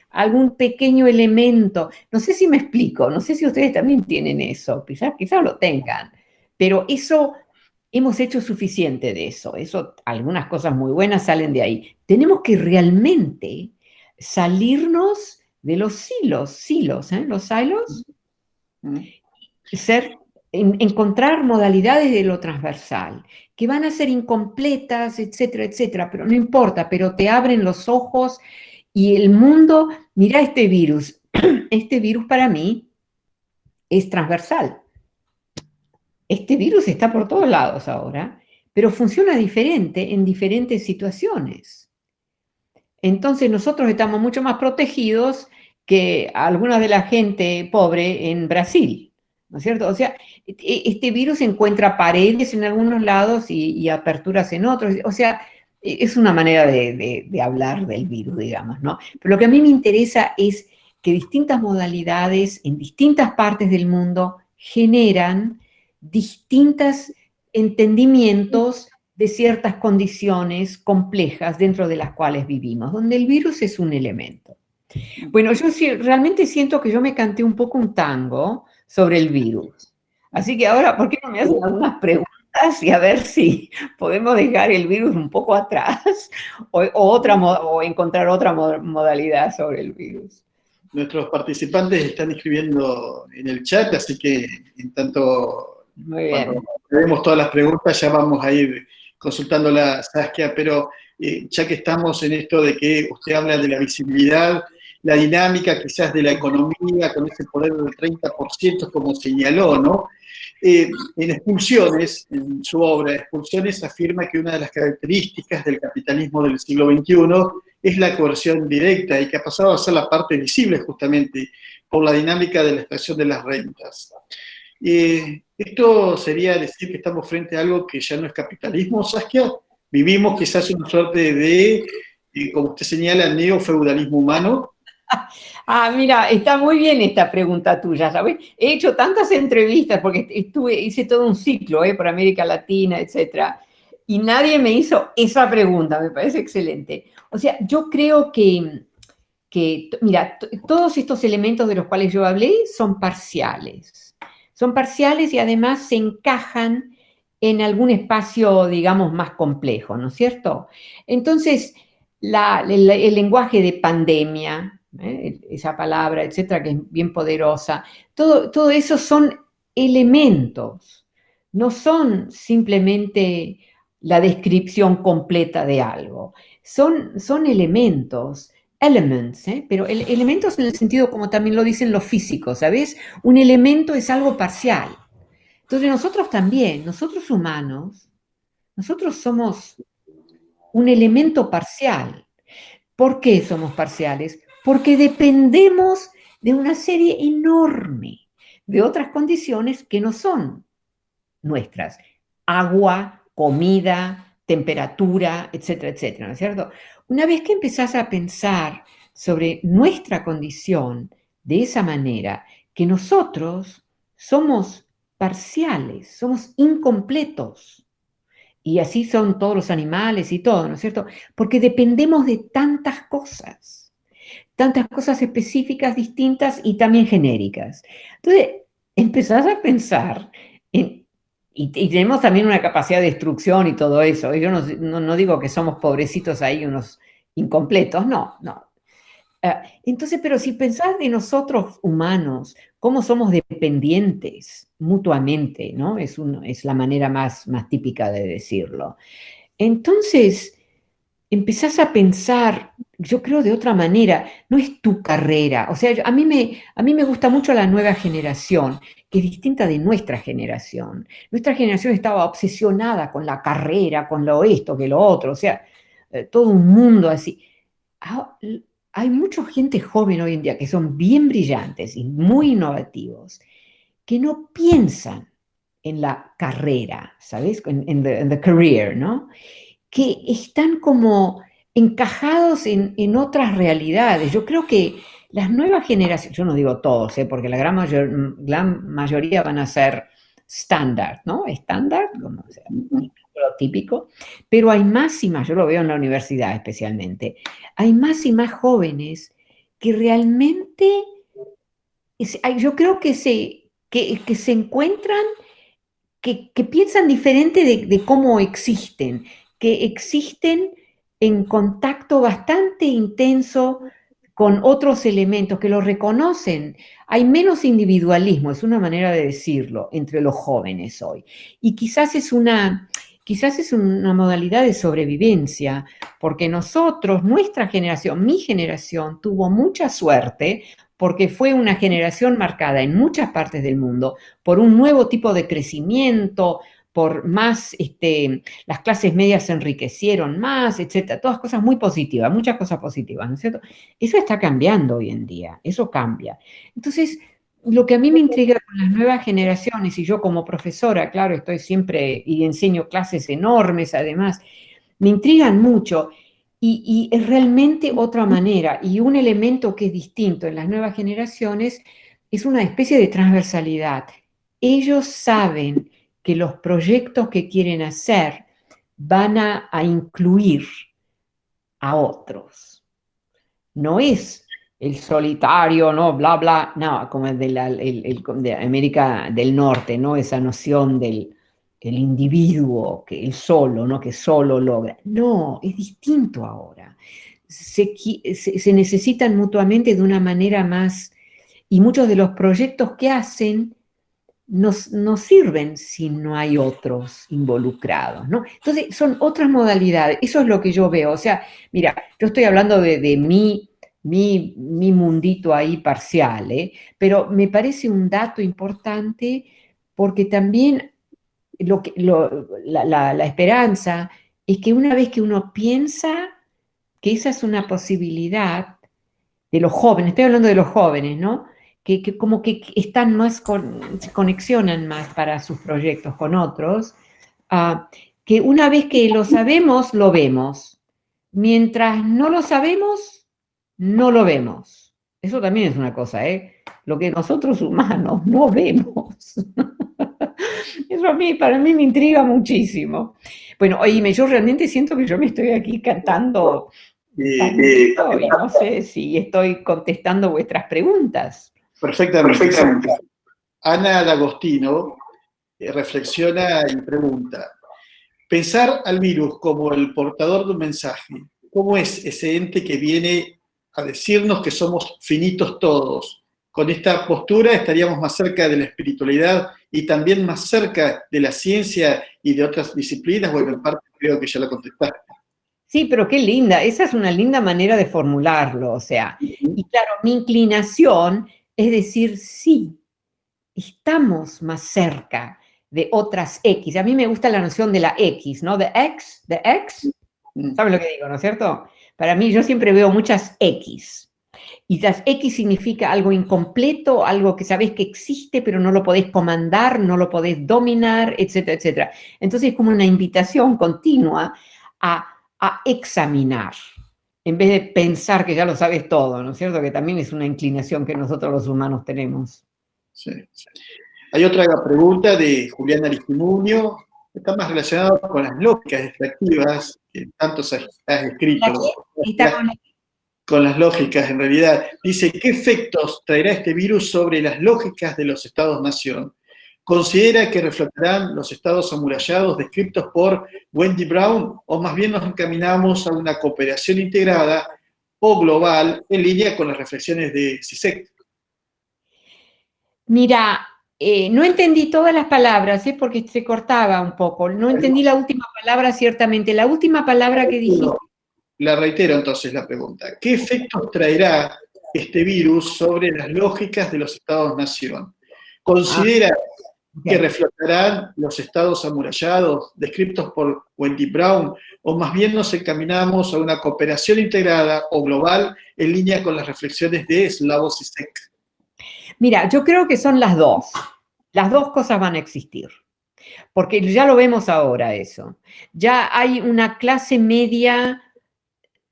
algún pequeño elemento. No sé si me explico, no sé si ustedes también tienen eso, quizás lo tengan, pero eso, hemos hecho suficiente de eso. Algunas cosas muy buenas salen de ahí. Tenemos que realmente salirnos de los silos, los silos, encontrar modalidades de lo transversal, que van a ser incompletas, etcétera, etcétera, pero no importa, pero te abren los ojos y el mundo, mira este virus para mí es transversal. Este virus está por todos lados ahora, pero funciona diferente en diferentes situaciones. Entonces nosotros estamos mucho más protegidos que alguna de la gente pobre en Brasil, ¿no es cierto? O sea, este virus encuentra paredes en algunos lados y aperturas en otros. O sea, es una manera de hablar del virus, digamos, ¿no? Pero lo que a mí me interesa es que distintas modalidades en distintas partes del mundo generan distintos entendimientos de ciertas condiciones complejas dentro de las cuales vivimos, donde el virus es un elemento. Bueno, yo realmente siento que yo me canté un poco un tango sobre el virus. Así que ahora, ¿por qué no me hacen algunas preguntas y a ver si podemos dejar el virus un poco atrás o encontrar otra modalidad sobre el virus? Nuestros participantes están escribiendo en el chat, así que en tanto cuando tenemos todas las preguntas ya vamos a ir consultándola, Saskia, pero ya que estamos en esto de que usted habla de la visibilidad, la dinámica quizás de la economía con ese poder del 30%, como señaló, ¿no? En Expulsiones, en su obra Expulsiones, afirma que una de las características del capitalismo del siglo XXI es la coerción directa y que ha pasado a ser la parte visible justamente por la dinámica de la extracción de las rentas. Esto sería decir que estamos frente a algo que ya no es capitalismo, Saskia. Vivimos quizás una suerte de, como usted señala, neofeudalismo humano. Ah, mira, está muy bien esta pregunta tuya, ¿sabes? He hecho tantas entrevistas porque hice todo un ciclo por América Latina, etcétera, y nadie me hizo esa pregunta, me parece excelente. O sea, yo creo que mira, todos estos elementos de los cuales yo hablé son parciales. Son parciales y además se encajan en algún espacio, digamos, más complejo, ¿no es cierto? Entonces, el lenguaje de pandemia, esa palabra, etcétera, que es bien poderosa, todo eso son elementos, no son simplemente la descripción completa de algo, son elementos, elements, pero elementos en el sentido como también lo dicen los físicos, ¿sabes? Un elemento es algo parcial. Entonces nosotros también, nosotros humanos, nosotros somos un elemento parcial. ¿Por qué somos parciales? Porque dependemos de una serie enorme de otras condiciones que no son nuestras. Agua, comida, temperatura, etcétera, etcétera, ¿no es cierto? Una vez que empezás a pensar sobre nuestra condición de esa manera, que nosotros somos parciales, somos incompletos, y así son todos los animales y todo, ¿no es cierto? Porque dependemos de tantas cosas específicas, distintas y también genéricas. Entonces, empezás a pensar y tenemos también una capacidad de destrucción y todo eso. Yo no digo que somos pobrecitos ahí, unos incompletos, no. Entonces, pero si pensás de nosotros humanos, cómo somos dependientes mutuamente, ¿no? Es la manera más típica de decirlo. Entonces, empezás a pensar, yo creo de otra manera, no es tu carrera. O sea, a mí me gusta mucho la nueva generación, que es distinta de nuestra generación. Nuestra generación estaba obsesionada con la carrera, con lo esto, que lo otro, o sea, todo un mundo así. Hay mucha gente joven hoy en día que son bien brillantes y muy innovativos, que no piensan en la carrera, ¿sabes? En the career, ¿no? Que están como encajados en otras realidades. Yo creo que las nuevas generaciones, yo no digo todos, porque la gran mayoría van a ser estándar, ¿no? Estándar, como sea, lo típico, pero hay más y más, yo lo veo en la universidad especialmente, hay más y más jóvenes que realmente, yo creo que se encuentran, que piensan diferente de cómo existen, que existen en contacto bastante intenso con otros elementos, que los reconocen. Hay menos individualismo, es una manera de decirlo, entre los jóvenes hoy. Y quizás es una modalidad de sobrevivencia, porque nosotros, nuestra generación, mi generación, tuvo mucha suerte porque fue una generación marcada en muchas partes del mundo por un nuevo tipo de crecimiento, por más, las clases medias se enriquecieron más, etcétera, todas cosas muy positivas, muchas cosas positivas, ¿no es cierto? Eso está cambiando hoy en día, eso cambia. Entonces, lo que a mí me intriga con las nuevas generaciones, y yo como profesora, claro, estoy siempre y enseño clases enormes además, me intrigan mucho. Y es realmente otra manera. Y un elemento que es distinto en las nuevas generaciones es una especie de transversalidad. Ellos saben que los proyectos que quieren hacer van a incluir a otros. No es el solitario, no, bla, bla, no, como el de América del Norte, ¿no? Esa noción del el individuo, que el solo, ¿no? Que solo logra. No, es distinto ahora. Se necesitan mutuamente de una manera más, y muchos de los proyectos que hacen no sirven si no hay otros involucrados, ¿no? Entonces, son otras modalidades. Eso es lo que yo veo. O sea, mira, yo estoy hablando de mi mundito ahí parcial, ¿eh? Pero me parece un dato importante porque también la esperanza es que una vez que uno piensa que esa es una posibilidad de los jóvenes, estoy hablando de los jóvenes, ¿no? Que como que están más, se conexionan más para sus proyectos con otros, que una vez que lo sabemos, lo vemos. Mientras no lo sabemos, no lo vemos. Eso también es una cosa, ¿eh? Lo que nosotros humanos no vemos. Eso para mí me intriga muchísimo. Bueno, oíme, yo realmente siento que yo me estoy aquí cantando tantito y no sé si estoy contestando vuestras preguntas. Perfectamente. Ana D'Agostino reflexiona y pregunta, pensar al virus como el portador de un mensaje, ¿cómo es ese ente que viene a decirnos que somos finitos todos? Con esta postura estaríamos más cerca de la espiritualidad y también más cerca de la ciencia y de otras disciplinas. Bueno, en parte creo que ya la contestaste. Sí, pero qué linda, esa es una linda manera de formularlo, o sea, y claro, mi inclinación es decir, sí, estamos más cerca de otras X. A mí me gusta la noción de la X, ¿no? De X, ¿sabes lo que digo, no es cierto? Para mí yo siempre veo muchas X. Y las X significa algo incompleto, algo que sabes que existe, pero no lo podés comandar, no lo podés dominar, etcétera, etcétera. Entonces es como una invitación continua a examinar, en vez de pensar que ya lo sabes todo, ¿no es cierto? Que también es una inclinación que nosotros los humanos tenemos. Sí. Hay otra pregunta de Julián Aristimuño, que está más relacionada con las lógicas extractivas que tanto has escrito. Con las lógicas, en realidad. Dice, ¿qué efectos traerá este virus sobre las lógicas de los estados-nación? ¿Considera que reflejarán los estados amurallados descritos por Wendy Brown o más bien nos encaminamos a una cooperación integrada o global en línea con las reflexiones de Zizek? Mira, no entendí todas las palabras, porque se cortaba un poco. No entendí la última palabra, ciertamente. La última palabra que dijiste. La reitero entonces la pregunta. ¿Qué efectos traerá este virus sobre las lógicas de los estados-nación? ¿Considera que reflejarán los estados amurallados descritos por Wendy Brown o más bien nos encaminamos a una cooperación integrada o global en línea con las reflexiones de Slavoj Zizek? Mira, yo creo que son las dos. Las dos cosas van a existir. Porque ya lo vemos ahora eso. Ya hay una clase media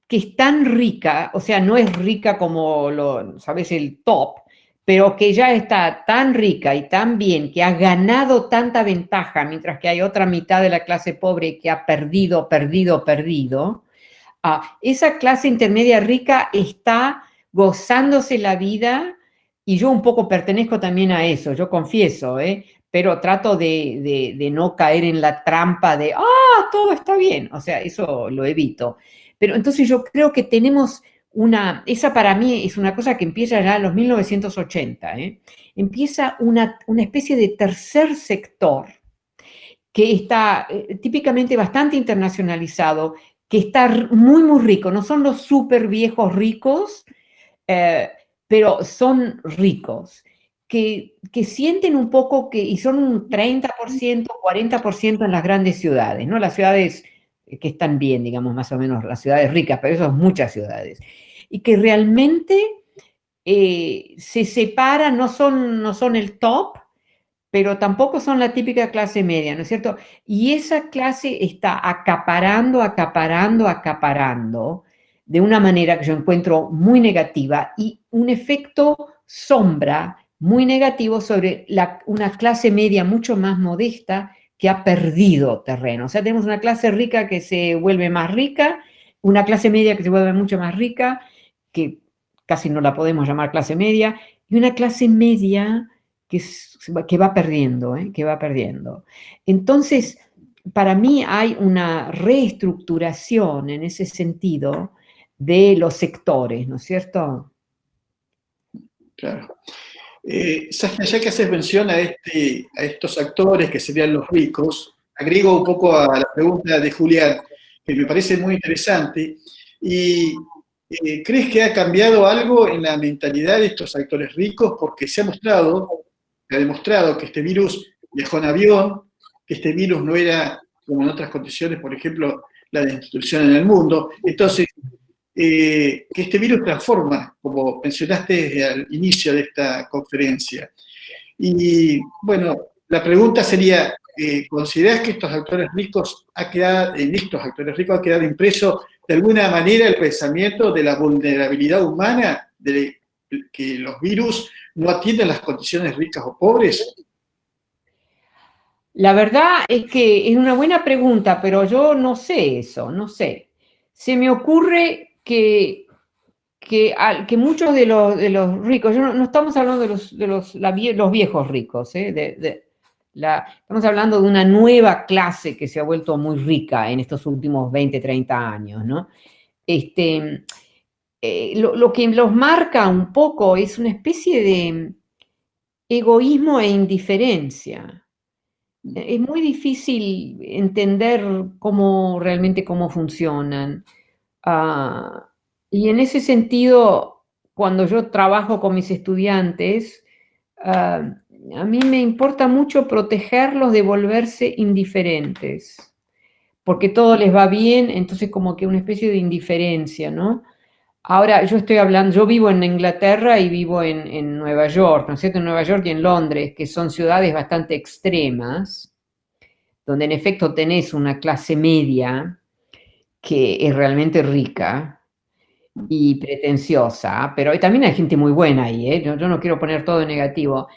que es tan rica, o sea, no es rica como, ¿sabes?, el top, pero que ya está tan rica y tan bien, que ha ganado tanta ventaja, mientras que hay otra mitad de la clase pobre que ha perdido. Esa clase intermedia rica está gozándose la vida, y yo un poco pertenezco también a eso, yo confieso, pero trato de no caer en la trampa de, todo está bien, o sea, eso lo evito. Pero entonces yo creo que tenemos esa para mí es una cosa que empieza ya en los 1980, empieza una especie de tercer sector que está típicamente bastante internacionalizado, que está muy, muy rico. No son los súper viejos ricos, pero son ricos, que sienten un poco y son un 30%, 40% en las grandes ciudades, ¿no? Las ciudades que están bien, digamos, más o menos, las ciudades ricas, pero eso es muchas ciudades. Y que realmente se separan, no son el top, pero tampoco son la típica clase media, ¿no es cierto? Y esa clase está acaparando, acaparando, acaparando de una manera que yo encuentro muy negativa y un efecto sombra muy negativo sobre una clase media mucho más modesta que ha perdido terreno. O sea, tenemos una clase rica que se vuelve más rica, una clase media que se vuelve mucho más rica, que casi no la podemos llamar clase media, y una clase media que va perdiendo, que va perdiendo. Entonces, para mí hay una reestructuración en ese sentido de los sectores, ¿no es cierto? Claro. Saskia, ya que haces mención a estos actores que serían los ricos, agrego un poco a la pregunta de Julián, que me parece muy interesante. Y ¿crees que ha cambiado algo en la mentalidad de estos actores ricos? Porque se ha demostrado que este virus viajó en avión, que este virus no era, como en otras condiciones, por ejemplo, la destrucción en el mundo. Entonces, que este virus transforma, como mencionaste al inicio de esta conferencia. Y bueno, la pregunta sería, ¿considerás que estos actores ricos en estos actores ricos ha quedado impreso de alguna manera el pensamiento de la vulnerabilidad humana, de que los virus no atienden las condiciones ricas o pobres? La verdad es que es una buena pregunta, pero yo no sé eso, no sé. Se me ocurre que muchos de los ricos, no estamos hablando de los viejos ricos, estamos hablando de una nueva clase que se ha vuelto muy rica en estos últimos 20, 30 años, ¿no? Lo que los marca un poco es una especie de egoísmo e indiferencia. Es muy difícil entender realmente cómo funcionan. Ah, y en ese sentido, cuando yo trabajo con mis estudiantes, a mí me importa mucho protegerlos de volverse indiferentes, porque todo les va bien, entonces como que una especie de indiferencia, ¿no? Ahora, yo vivo en Inglaterra y vivo en Nueva York, ¿no es cierto? En Nueva York y en Londres, que son ciudades bastante extremas, donde en efecto tenés una clase media que es realmente rica y pretenciosa, pero también hay gente muy buena ahí, ¿eh? Yo no quiero poner todo en negativo,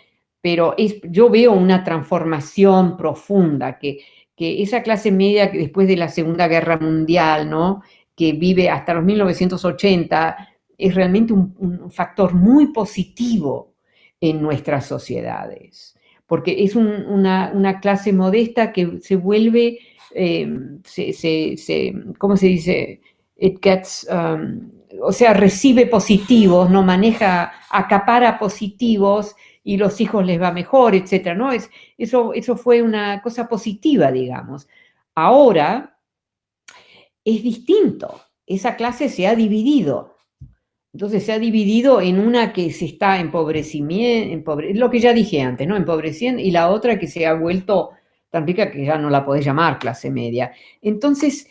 pero yo veo una transformación profunda, que esa clase media que después de la Segunda Guerra Mundial, ¿no? Que vive hasta los 1980, es realmente un factor muy positivo en nuestras sociedades, porque es una clase modesta que se vuelve, ¿cómo se dice? It gets, o sea, recibe positivos, no maneja, acapara positivos y los hijos les va mejor, etcétera, ¿no? Eso fue una cosa positiva, digamos. Ahora es distinto. Esa clase se ha dividido. Entonces se ha dividido en una que se está empobreciendo, lo que ya dije antes, ¿no? Empobreciendo, y la otra que se ha vuelto tan rica que ya no la podés llamar clase media. Entonces,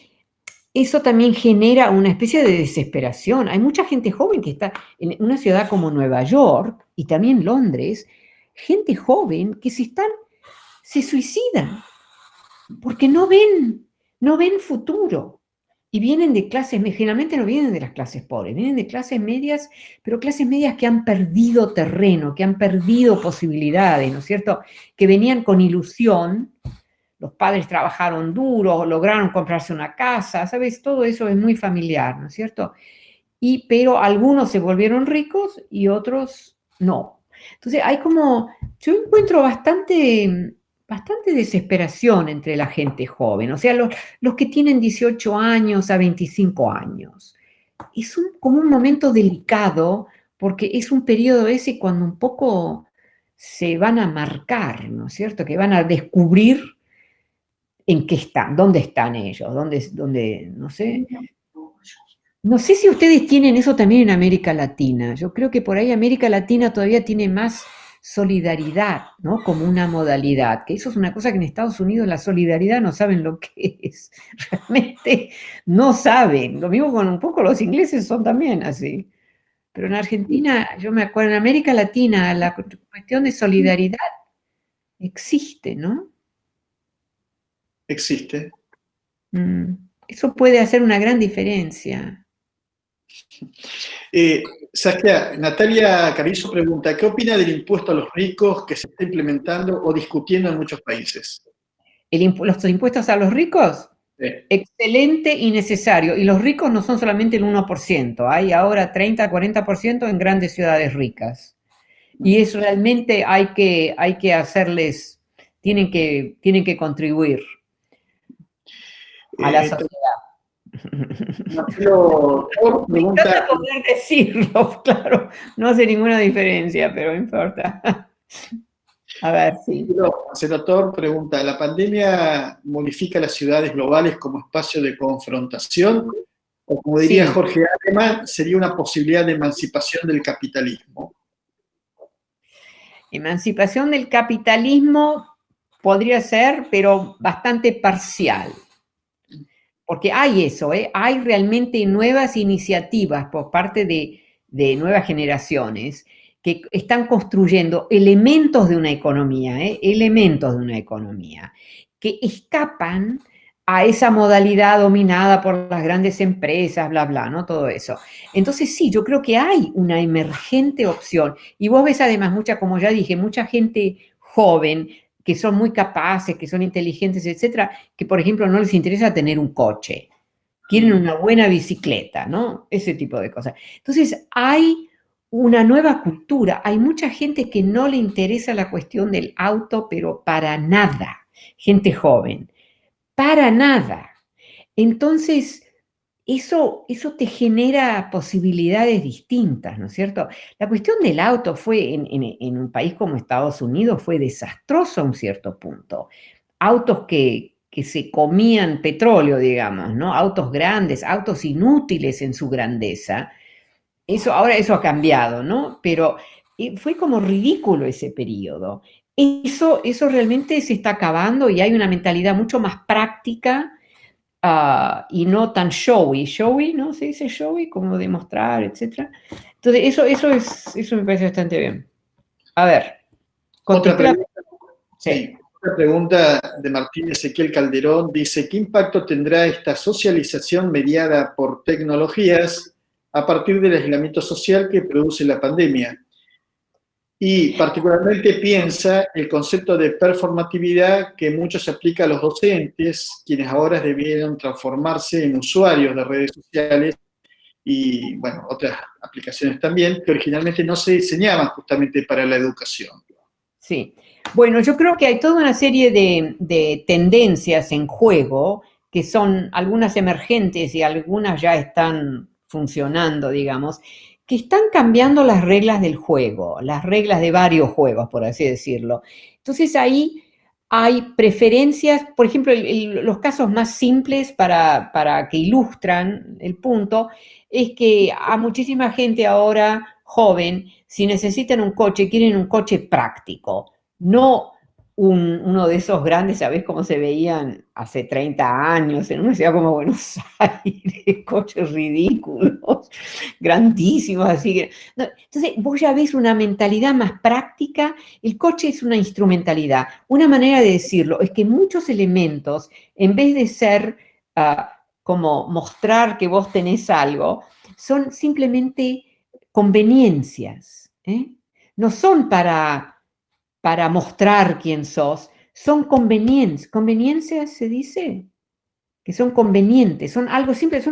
eso también genera una especie de desesperación. Hay mucha gente joven que está en una ciudad como Nueva York y también Londres, gente joven que se suicidan porque no ven futuro. Y vienen de clases, generalmente no vienen de las clases pobres, vienen de clases medias, pero clases medias que han perdido terreno, que han perdido posibilidades, ¿no es cierto? Que venían con ilusión. Los padres trabajaron duro, lograron comprarse una casa, ¿sabes? Todo eso es muy familiar, ¿no es cierto? Pero algunos se volvieron ricos y otros no. Entonces yo encuentro bastante desesperación entre la gente joven, o sea, los que tienen 18 años a 25 años. Es como un momento delicado porque es un periodo ese cuando un poco se van a marcar, ¿no es cierto? Que van a descubrir en qué están, dónde están ellos, no sé. No sé si ustedes tienen eso también en América Latina. Yo creo que por ahí América Latina todavía tiene más solidaridad, ¿no? Como una modalidad, que eso es una cosa que en Estados Unidos la solidaridad no saben lo que es. Realmente no saben. Lo mismo con un poco los ingleses son también así. Pero en Argentina, yo me acuerdo, en América Latina, la cuestión de solidaridad existe, ¿no? Existe. Eso puede hacer una gran diferencia. Saskia, Natalia Carrizo pregunta, ¿qué opina del impuesto a los ricos que se está implementando o discutiendo en muchos países? ¿Los impuestos a los ricos? Sí. Excelente y necesario. Y los ricos no son solamente el 1%, hay ahora 30-40% en grandes ciudades ricas. Y es realmente hay que hacerles, tienen que contribuir a la sociedad. Marcelo Thor Me pregunta, encanta poder decirlo, claro, no hace ninguna diferencia, pero no importa. A ver, sí. Marcelo Thor pregunta, ¿la pandemia modifica las ciudades globales como espacio de confrontación? O como diría Sí. Jorge Alemán, sería una posibilidad de emancipación del capitalismo. Emancipación del capitalismo podría ser, pero bastante parcial. Porque hay eso, hay realmente nuevas iniciativas por parte de nuevas generaciones que están construyendo elementos de una economía, elementos de una economía, que escapan a esa modalidad dominada por las grandes empresas, bla, bla, ¿no? Todo eso. Entonces sí, yo creo que hay una emergente opción. Y vos ves además como ya dije, mucha gente joven que son muy capaces, que son inteligentes, etcétera, que por ejemplo no les interesa tener un coche, quieren una buena bicicleta, ¿no? Ese tipo de cosas. Entonces hay una nueva cultura, hay mucha gente que no le interesa la cuestión del auto, pero para nada, gente joven, para nada. Entonces, eso te genera posibilidades distintas, ¿no es cierto? La cuestión del auto fue, en un país como Estados Unidos, fue desastroso a un cierto punto. Autos que se comían petróleo, digamos, ¿no? Autos grandes, autos inútiles en su grandeza. Ahora eso ha cambiado, ¿no? Pero fue como ridículo ese periodo. Eso realmente se está acabando y hay una mentalidad mucho más práctica y no tan showy, ¿no? Se dice showy, como demostrar, etc. Entonces, eso me parece bastante bien. A ver, Otra contesté la... pregunta, sí, otra pregunta de Martín Ezequiel Calderón dice, ¿qué impacto tendrá esta socialización mediada por tecnologías a partir del aislamiento social que produce la pandemia? Y particularmente piensa el concepto de performatividad que mucho se aplica a los docentes, quienes ahora debieron transformarse en usuarios de redes sociales y, bueno, otras aplicaciones también, que originalmente no se diseñaban justamente para la educación. Sí. Bueno, yo creo que hay toda una serie de tendencias en juego que son algunas emergentes y algunas ya están funcionando, digamos, que están cambiando las reglas del juego, las reglas de varios juegos, por así decirlo. Entonces ahí hay preferencias, por ejemplo, los casos más simples para que ilustran el punto, es que a muchísima gente ahora joven, si necesitan un coche, quieren un coche práctico, no uno de esos grandes, ¿sabés cómo se veían hace 30 años en una ciudad como Buenos Aires? Coches ridículos, grandísimos, así que... No, entonces, vos ya ves una mentalidad más práctica, el coche es una instrumentalidad. Una manera de decirlo es que muchos elementos, en vez de ser como mostrar que vos tenés algo, son simplemente conveniencias, no son para mostrar quién sos, son conveniencias. ¿Conveniencias se dice? Que son convenientes, son algo simple,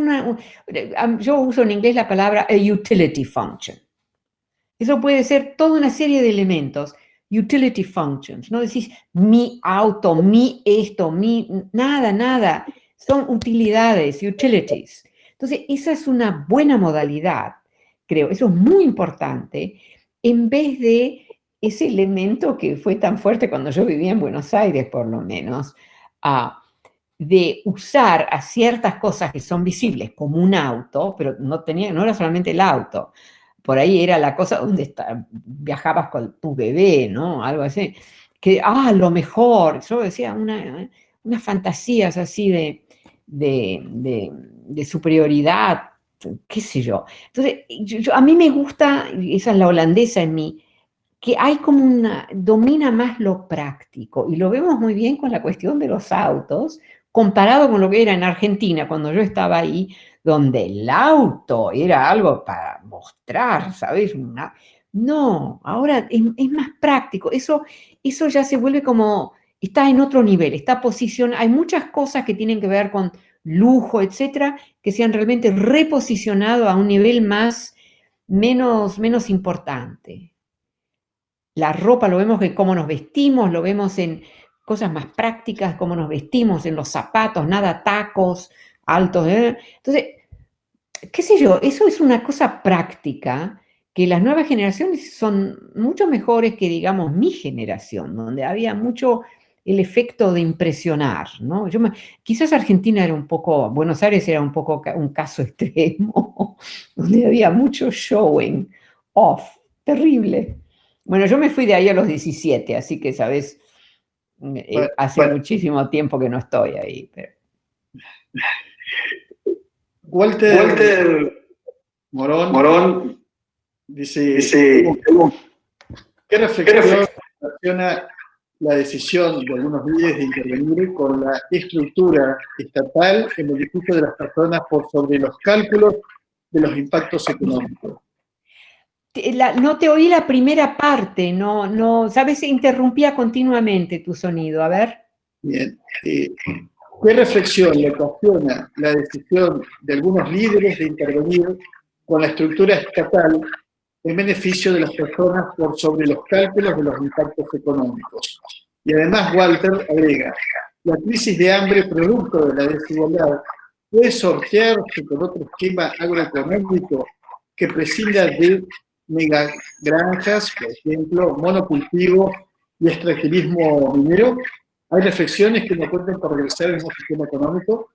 yo uso en inglés la palabra a utility function. Eso puede ser toda una serie de elementos, utility functions, no decís mi auto, mi esto, mi nada, son utilidades, utilities. Entonces, esa es una buena modalidad, creo, eso es muy importante, en vez de ese elemento que fue tan fuerte cuando yo vivía en Buenos Aires, por lo menos, de usar a ciertas cosas que son visibles como un auto, pero no era solamente el auto, por ahí era la cosa donde viajabas con tu bebé, ¿no? Algo así, que, lo mejor, yo decía, unas fantasías así de superioridad, qué sé yo. Entonces, a mí me gusta, esa es la holandesa en mí, que hay como domina más lo práctico, y lo vemos muy bien con la cuestión de los autos, comparado con lo que era en Argentina, cuando yo estaba ahí, donde el auto era algo para mostrar, ¿sabes? No, ahora es más práctico, eso ya se vuelve como, está en otro nivel, está posicionado, hay muchas cosas que tienen que ver con lujo, etcétera, que se han realmente reposicionado a un nivel menos importante. La ropa lo vemos en cómo nos vestimos, lo vemos en cosas más prácticas, cómo nos vestimos, en los zapatos, nada tacos altos. Entonces, qué sé yo, eso es una cosa práctica que las nuevas generaciones son mucho mejores que, digamos, mi generación, donde había mucho el efecto de impresionar, ¿no? Quizás Argentina era un poco, Buenos Aires era un poco un caso extremo, donde había mucho showing off, terrible. Bueno, yo me fui de ahí a los 17, así que, ¿sabes? Hace muchísimo tiempo que no estoy ahí. Pero... Walter Morón dice, ¿qué reflexión relaciona la decisión de algunos líderes de intervenir con la estructura estatal en beneficio de las personas por sobre los cálculos de los impactos económicos? No te oí la primera parte, no, ¿sabes? Interrumpía continuamente tu sonido, a ver. Bien. ¿Qué reflexión le ocasiona la decisión de algunos líderes de intervenir con la estructura estatal en beneficio de las personas por sobre los cálculos de los impactos económicos? Y además, Walter agrega, la crisis de hambre producto de la desigualdad puede sortearse con otro esquema agroeconómico que prescinda de megagranjas, por ejemplo, monocultivo y extractivismo minero. ¿Hay reflexiones que nos cuenten para regresar al mismo sistema económico?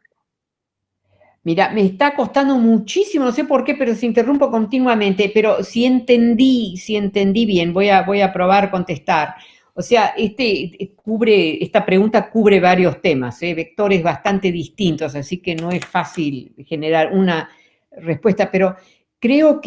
Mira, me está costando muchísimo, no sé por qué, pero se interrumpo continuamente, pero si entendí bien, voy a probar contestar. O sea, esta pregunta cubre varios temas, vectores bastante distintos, así que no es fácil generar una respuesta, pero creo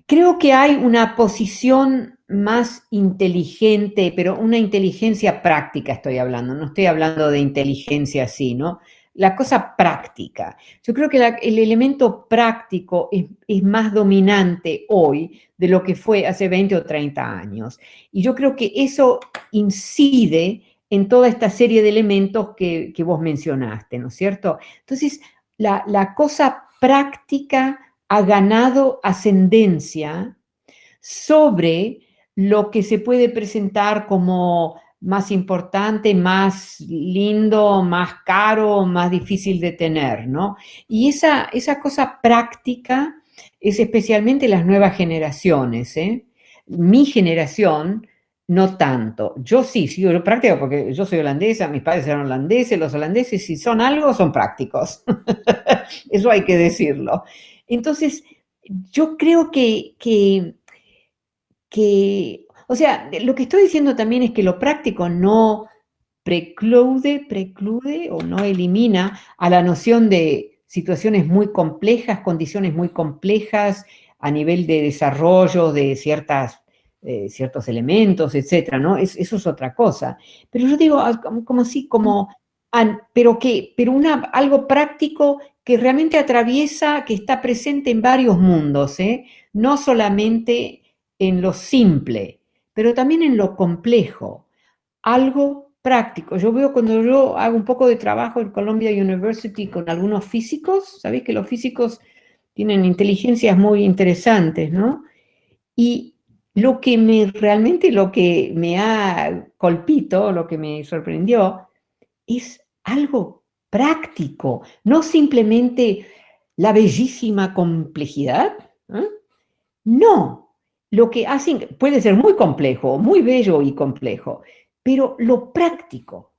creo que hay una posición más inteligente, pero una inteligencia práctica estoy hablando, no estoy hablando de inteligencia así, ¿no? La cosa práctica. Yo creo que el elemento práctico es más dominante hoy de lo que fue hace 20 o 30 años. Y yo creo que eso incide en toda esta serie de elementos que vos mencionaste, ¿no es cierto? Entonces, la cosa práctica ha ganado ascendencia sobre lo que se puede presentar como más importante, más lindo, más caro, más difícil de tener, ¿no? Y esa cosa práctica es especialmente las nuevas generaciones, ¿eh? Mi generación, no tanto. Yo sí, sigo lo práctico porque yo soy holandesa, mis padres eran holandeses, los holandeses si son algo son prácticos. Eso hay que decirlo. Entonces, yo creo o sea, lo que estoy diciendo también es que lo práctico no preclude o no elimina a la noción de situaciones muy complejas, condiciones muy complejas a nivel de desarrollo de ciertos elementos, etcétera, ¿no? Eso es otra cosa. Pero yo digo, pero algo práctico que realmente atraviesa, que está presente en varios mundos, no solamente en lo simple, pero también en lo complejo, algo práctico. Yo veo cuando yo hago un poco de trabajo en Columbia University con algunos físicos, sabéis que los físicos tienen inteligencias muy interesantes, ¿no? Y lo que me ha colpito, lo que me sorprendió, es algo práctico, no simplemente la bellísima complejidad, ¿eh? No, lo que hacen puede ser muy complejo, muy bello y complejo, pero lo práctico,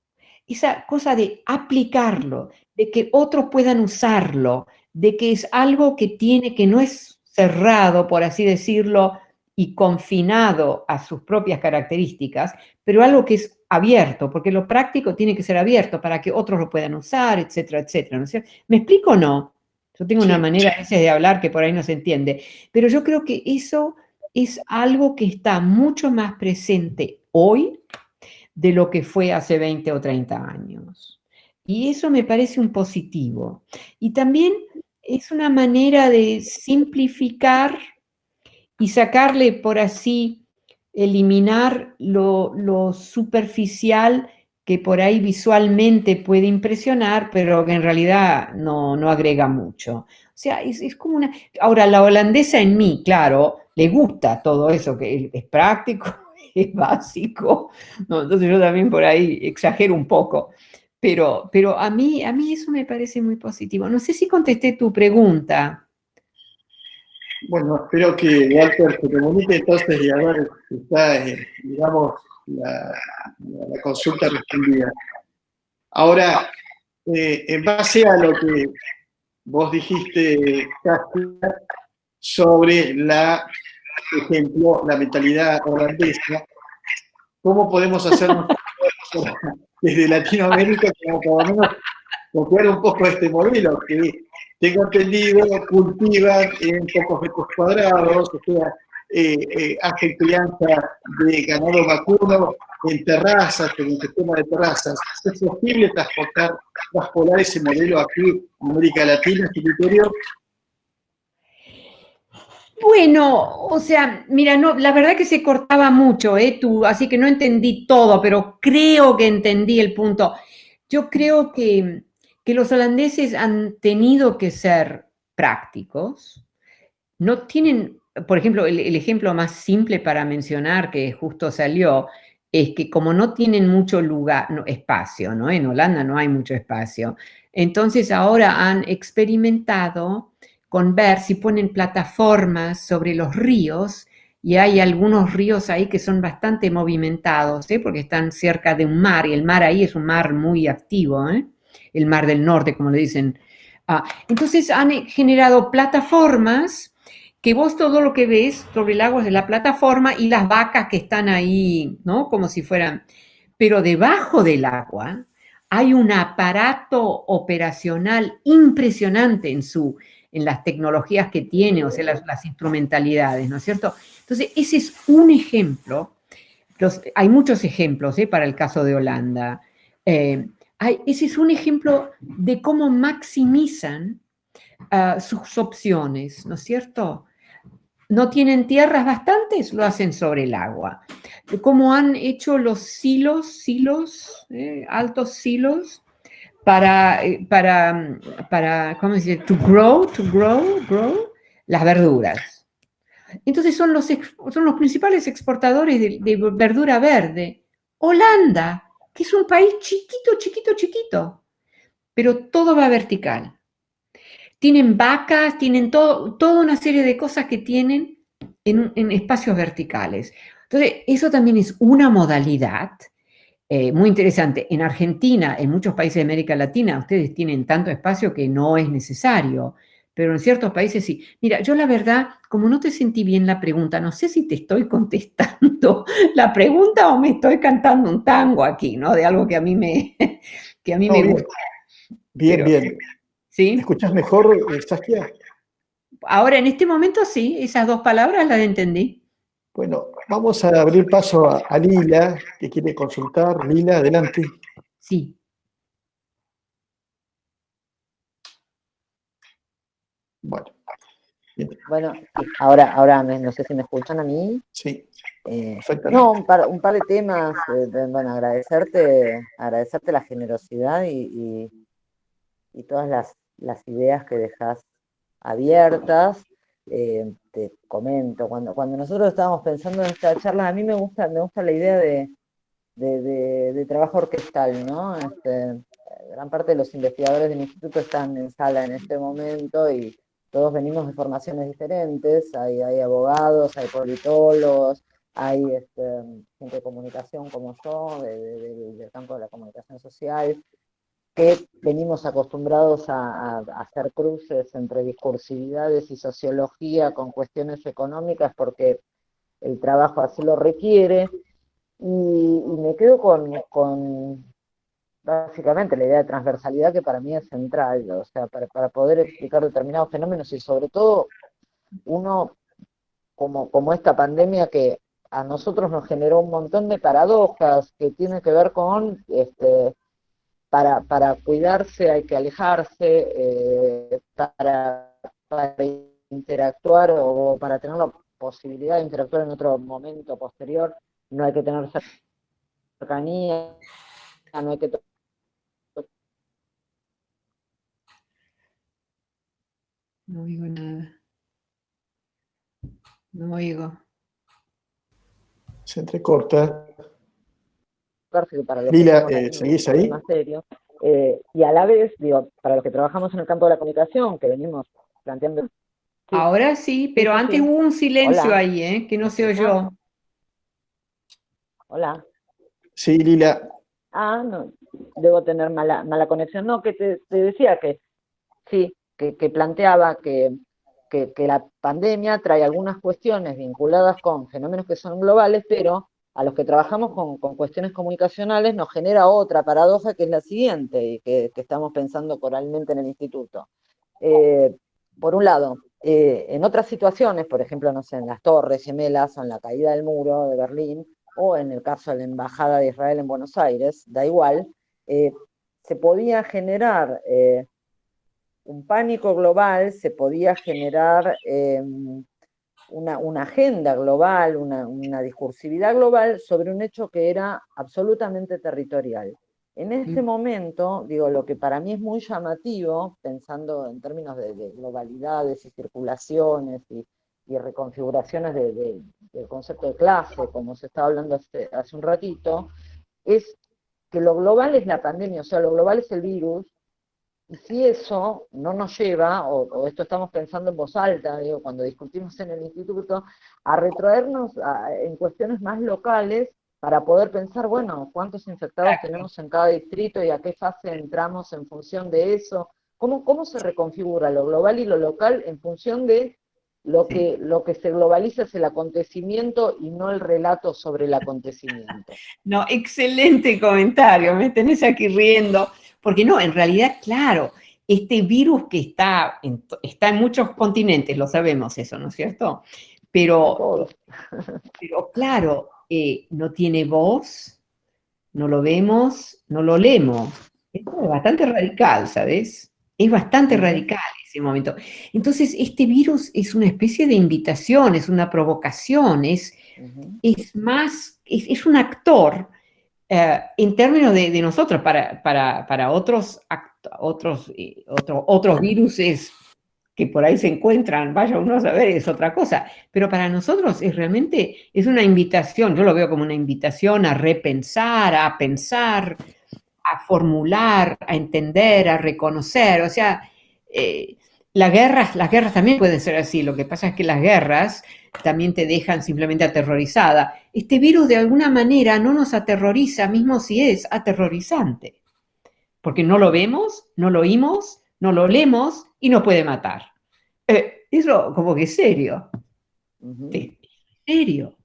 esa cosa de aplicarlo, de que otros puedan usarlo, de que es algo que no es cerrado, por así decirlo, y confinado a sus propias características, pero algo que es abierto, porque lo práctico tiene que ser abierto para que otros lo puedan usar, etcétera, etcétera, ¿no es cierto? ¿Me explico o no? Yo tengo una manera a veces de hablar que por ahí no se entiende, pero yo creo que eso es algo que está mucho más presente hoy de lo que fue hace 20 o 30 años. Y eso me parece un positivo. Y también es una manera de simplificar y sacarle, por así, eliminar lo superficial que por ahí visualmente puede impresionar, pero que en realidad no agrega mucho. O sea, es como una... Ahora, la holandesa en mí, claro, le gusta todo eso, que es práctico, es básico, ¿no? Entonces yo también por ahí exagero un poco, pero a mí eso me parece muy positivo. No sé si contesté tu pregunta. Bueno, espero que Walter se comunique entonces y a ver si está, digamos, la consulta respondida. Ahora, en base a lo que vos dijiste, Cástia, sobre por ejemplo, la mentalidad holandesa, ¿cómo podemos hacernos desde Latinoamérica como por lo menos copiar un poco este modelo que tengo entendido cultivan en pocos metros cuadrados, o sea, hacen crianza de ganado vacuno en terrazas, en un sistema de terrazas? ¿Es posible traspolar ese modelo aquí en América Latina, en su criterio? Bueno, o sea, mira, no, la verdad que se cortaba mucho, tú, así que no entendí todo, pero creo que entendí el punto. Yo creo que los holandeses han tenido que ser prácticos. No tienen, por ejemplo, el ejemplo más simple para mencionar que justo salió, es que como no tienen mucho lugar, espacio, ¿no? En Holanda no hay mucho espacio. Entonces ahora han experimentado con ver si ponen plataformas sobre los ríos, y hay algunos ríos ahí que son bastante movimentados, porque están cerca de un mar, y el mar ahí es un mar muy activo, el mar del norte, como le dicen. Entonces han generado plataformas que vos todo lo que ves sobre el agua es de la plataforma y las vacas que están ahí, ¿no? Como si fueran... Pero debajo del agua hay un aparato operacional impresionante en las tecnologías que tiene, o sea, las instrumentalidades, ¿no es cierto? Entonces, ese es un ejemplo. Hay muchos ejemplos, para el caso de Holanda. Ese es un ejemplo de cómo maximizan sus opciones, ¿no es cierto? No tienen tierras bastantes, lo hacen sobre el agua. Como han hecho los silos, altos silos, ¿cómo se dice? To grow las verduras. Entonces son los principales exportadores de verdura verde. Holanda, que es un país chiquito, chiquito, chiquito, pero todo va vertical. Tienen vacas, tienen toda una serie de cosas que tienen en espacios verticales. Entonces, eso también es una modalidad muy interesante. En Argentina, en muchos países de América Latina, ustedes tienen tanto espacio que no es necesario, pero en ciertos países sí. Mira, yo la verdad, como no te sentí bien la pregunta, no sé si te estoy contestando la pregunta o me estoy cantando un tango aquí, ¿no? De algo que a mí me, que a mí No, me bien, gusta. bien, Pero, bien. ¿Me ¿sí? escuchás mejor, Saskia? Ahora, en este momento sí, esas dos palabras las entendí. Bueno, vamos a abrir paso a Lila, que quiere consultar. Lila, adelante. Sí. Bueno, bien. Bueno, sí, ahora no sé si me escuchan a mí. Sí, No, perfectamente. un par de temas. Bueno, agradecerte la generosidad y todas las ideas que dejas abiertas. Te comento, cuando nosotros estábamos pensando en esta charla, a mí me gusta la idea de trabajo orquestal, ¿no? Gran parte de los investigadores del instituto están en sala en este momento y todos venimos de formaciones diferentes. Hay abogados, hay politólogos, hay gente de comunicación como yo, del campo de la comunicación social, que venimos acostumbrados a hacer cruces entre discursividades y sociología con cuestiones económicas porque el trabajo así lo requiere. Y me quedo con básicamente la idea de transversalidad, que para mí es central, o sea, para poder explicar determinados fenómenos y sobre todo uno como esta pandemia que a nosotros nos generó un montón de paradojas que tienen que ver con, para cuidarse hay que alejarse, para interactuar o para tener la posibilidad de interactuar en otro momento posterior, no hay que tener cercanía, no hay que... No oigo nada. No oigo. Se entrecorta. Para los Lila, que ¿seguís ahí? más serio, y a la vez, digo, para los que trabajamos en el campo de la comunicación, que venimos planteando... Sí, ahora sí, pero sí, antes sí. hubo un silencio Hola. ahí, que no se ¿Me escuchás? oyó. Hola. Sí, Lila. Ah, no, debo tener mala conexión. No, que te decía que sí, que planteaba que la pandemia trae algunas cuestiones vinculadas con fenómenos que son globales, pero a los que trabajamos con cuestiones comunicacionales nos genera otra paradoja que es la siguiente, y que estamos pensando coralmente en el instituto. Por un lado, en otras situaciones, por ejemplo, no sé, en las Torres Gemelas o en la caída del muro de Berlín, o en el caso de la Embajada de Israel en Buenos Aires, da igual, se podía generar un pánico global, se podía generar una agenda global, una discursividad global sobre un hecho que era absolutamente territorial. En ese momento, digo, lo que para mí es muy llamativo, pensando en términos de globalidades y circulaciones y reconfiguraciones del concepto de clase, como se estaba hablando hace un ratito, es que lo global es la pandemia, o sea, lo global es el virus, y si eso no nos lleva, o esto estamos pensando en voz alta, digo, cuando discutimos en el instituto, a retraernos en cuestiones más locales para poder pensar, bueno, cuántos infectados tenemos en cada distrito y a qué fase entramos en función de eso, cómo se reconfigura lo global y lo local en función de lo que se globaliza es el acontecimiento y no el relato sobre el acontecimiento. No, excelente comentario, me tenés aquí riendo, porque no, en realidad, claro, este virus que está en muchos continentes, lo sabemos eso, ¿no es cierto? Pero claro, no tiene voz, no lo vemos, no lo leemos. Esto es bastante radical, ¿sabes? Es bastante radical ese momento. Entonces, este virus es una especie de invitación, es una provocación, es más, es un actor en términos de nosotros, para otros viruses que por ahí se encuentran, vaya uno a saber, es otra cosa. Pero para nosotros es una invitación, yo lo veo como una invitación a repensar, a pensar, a formular, a entender, a reconocer. O sea, las guerras también pueden ser así. Lo que pasa es que las guerras también te dejan simplemente aterrorizada. Este virus de alguna manera no nos aterroriza, mismo si es aterrorizante. Porque no lo vemos, no lo oímos, no lo leemos y nos puede matar. Eso como que es serio. Es serio.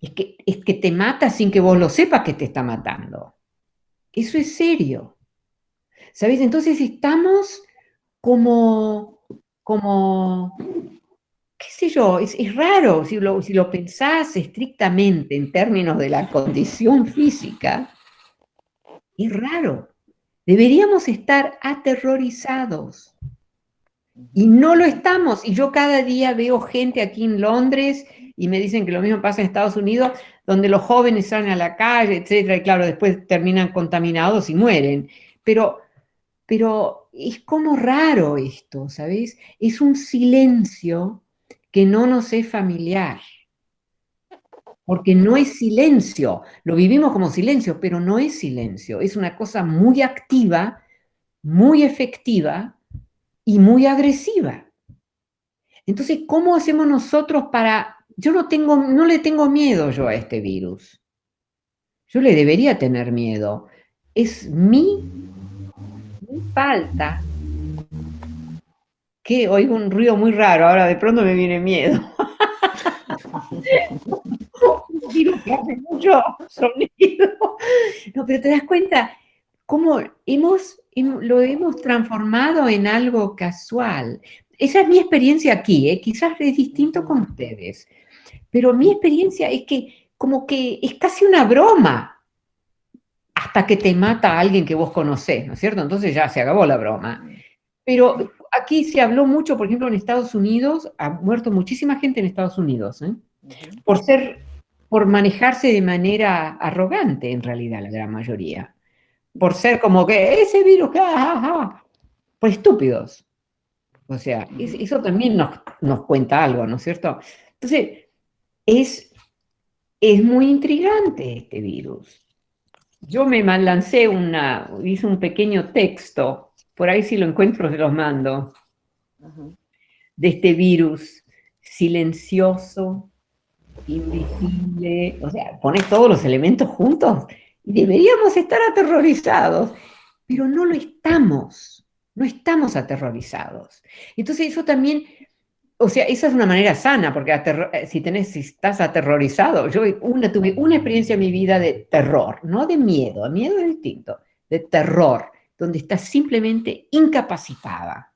Es que te mata sin que vos lo sepas que te está matando. Eso es serio. ¿Sabes? Entonces estamos como, qué sé yo, es raro si lo pensás estrictamente en términos de la condición física, es raro. Deberíamos estar aterrorizados. Y no lo estamos. Y yo cada día veo gente aquí en Londres y me dicen que lo mismo pasa en Estados Unidos, donde los jóvenes salen a la calle, etcétera, y claro, después terminan contaminados y mueren. Pero es como raro esto, ¿sabes? Es un silencio que no nos es familiar. Porque no es silencio. Lo vivimos como silencio, pero no es silencio. Es una cosa muy activa, muy efectiva y muy agresiva. Entonces, ¿cómo hacemos nosotros para...? Yo no le tengo miedo yo a este virus. Yo le debería tener miedo. Es mi falta. Que oigo un ruido muy raro, ahora de pronto me viene miedo. Un virus que hace mucho sonido. No, pero te das cuenta cómo lo hemos transformado en algo casual. esa es mi experiencia aquí, ¿eh? Quizás es distinto con ustedes, pero mi experiencia es que como que es casi una broma hasta que te mata a alguien que vos conocés, ¿no es cierto? Entonces ya se acabó la broma. Pero aquí se habló mucho, por ejemplo, en Estados Unidos, ha muerto muchísima gente en Estados Unidos, ¿eh? Por manejarse de manera arrogante, en realidad, la gran mayoría. Por ser como que ese virus, por estúpidos. O sea, eso también nos cuenta algo, ¿no es cierto? Entonces, es muy intrigante este virus. Yo me lancé hice un pequeño texto, por ahí si lo encuentro se los mando, de este virus silencioso, invisible, o sea, pones todos los elementos juntos y deberíamos estar aterrorizados, pero no lo estamos, no estamos aterrorizados. Entonces eso también, o sea, esa es una manera sana, porque si estás aterrorizado, yo tuve una experiencia en mi vida de terror, no de miedo, miedo es distinto, de terror, donde estás simplemente incapacitada.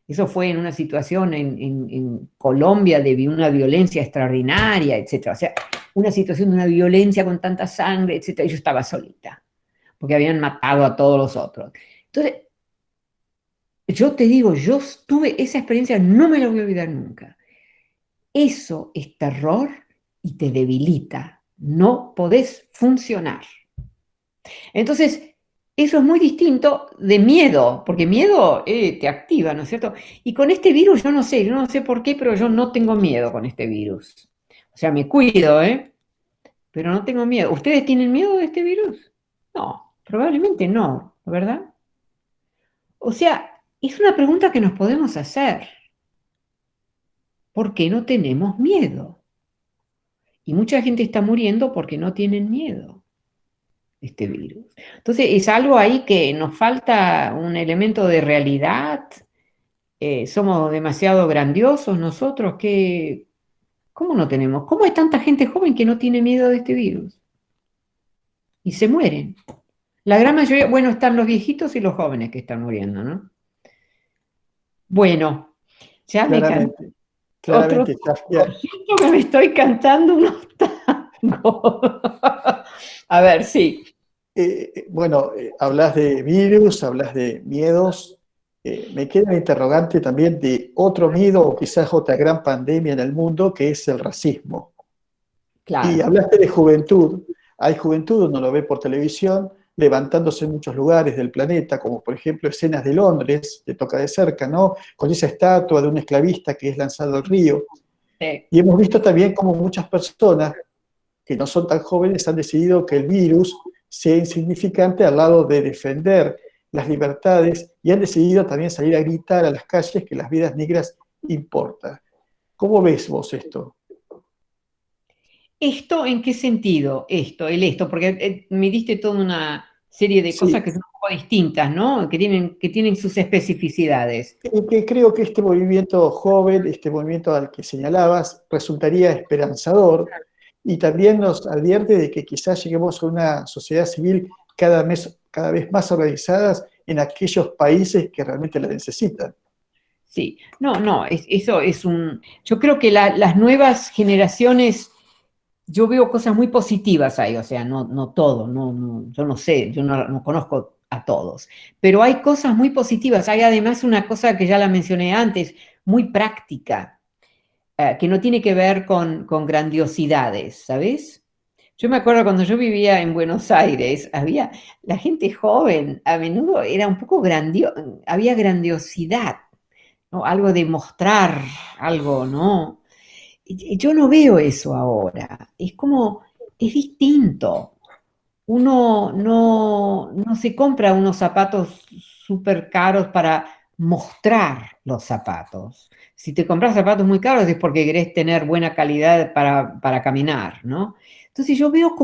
Eso fue en una situación en Colombia de una violencia extraordinaria, etcétera. O sea, una situación de una violencia con tanta sangre, etcétera. Yo estaba solita, porque habían matado a todos los otros. Entonces, yo te digo, yo tuve esa experiencia, no me la voy a olvidar nunca. Eso es terror y te debilita. No podés funcionar. Entonces, eso es muy distinto de miedo, porque miedo te activa, ¿no es cierto? Y con este virus yo no sé por qué, pero yo no tengo miedo con este virus. O sea, me cuido, ¿eh? Pero no tengo miedo. ¿Ustedes tienen miedo de este virus? No, probablemente no, ¿verdad? O sea, es una pregunta que nos podemos hacer. ¿Por qué no tenemos miedo? Y mucha gente está muriendo porque no tienen miedo de este virus. Entonces, es algo ahí que nos falta un elemento de realidad. Somos demasiado grandiosos nosotros. ¿Cómo no tenemos? ¿Cómo hay tanta gente joven que no tiene miedo de este virus? Y se mueren. La gran mayoría, bueno, están los viejitos y los jóvenes que están muriendo, ¿no? Bueno, ya me canté. Claramente, Saskia. Siento que me estoy cantando unos tangos. A ver, sí. Bueno, hablas de virus, hablas de miedos. Me queda un interrogante también de otro miedo o quizás otra gran pandemia en el mundo, que es el racismo. Claro. Y hablaste de juventud. Hay juventud, uno lo ve por televisión, levantándose en muchos lugares del planeta, como por ejemplo escenas de Londres, que toca de cerca, ¿no? Con esa estatua de un esclavista que es lanzado al río. Sí. Y hemos visto también cómo muchas personas que no son tan jóvenes han decidido que el virus sea insignificante al lado de defender las libertades y han decidido también salir a gritar a las calles que las vidas negras importan. ¿Cómo ves vos esto? ¿Esto en qué sentido? Esto, porque me diste toda una serie de cosas Sí, que son un poco distintas, ¿no? Que tienen sus especificidades. que creo que este movimiento joven, este movimiento al que señalabas, resultaría esperanzador y también nos advierte de que quizás lleguemos a una sociedad civil cada vez más organizadas en aquellos países que realmente la necesitan. Sí, no, eso es yo creo que las nuevas generaciones, yo veo cosas muy positivas ahí, o sea, no todo, yo no sé, yo no conozco a todos, pero hay cosas muy positivas. Hay además una cosa que ya la mencioné antes, muy práctica, que no tiene que ver con grandiosidades, ¿sabes? Yo me acuerdo cuando yo vivía en Buenos Aires, la gente joven, a menudo era un poco había grandiosidad, ¿no? Algo de mostrar algo, ¿no? Yo no veo eso ahora. Es distinto. Uno no se compra unos zapatos súper caros para mostrar los zapatos. Si te compras zapatos muy caros es porque querés tener buena calidad para caminar, ¿no? Entonces yo veo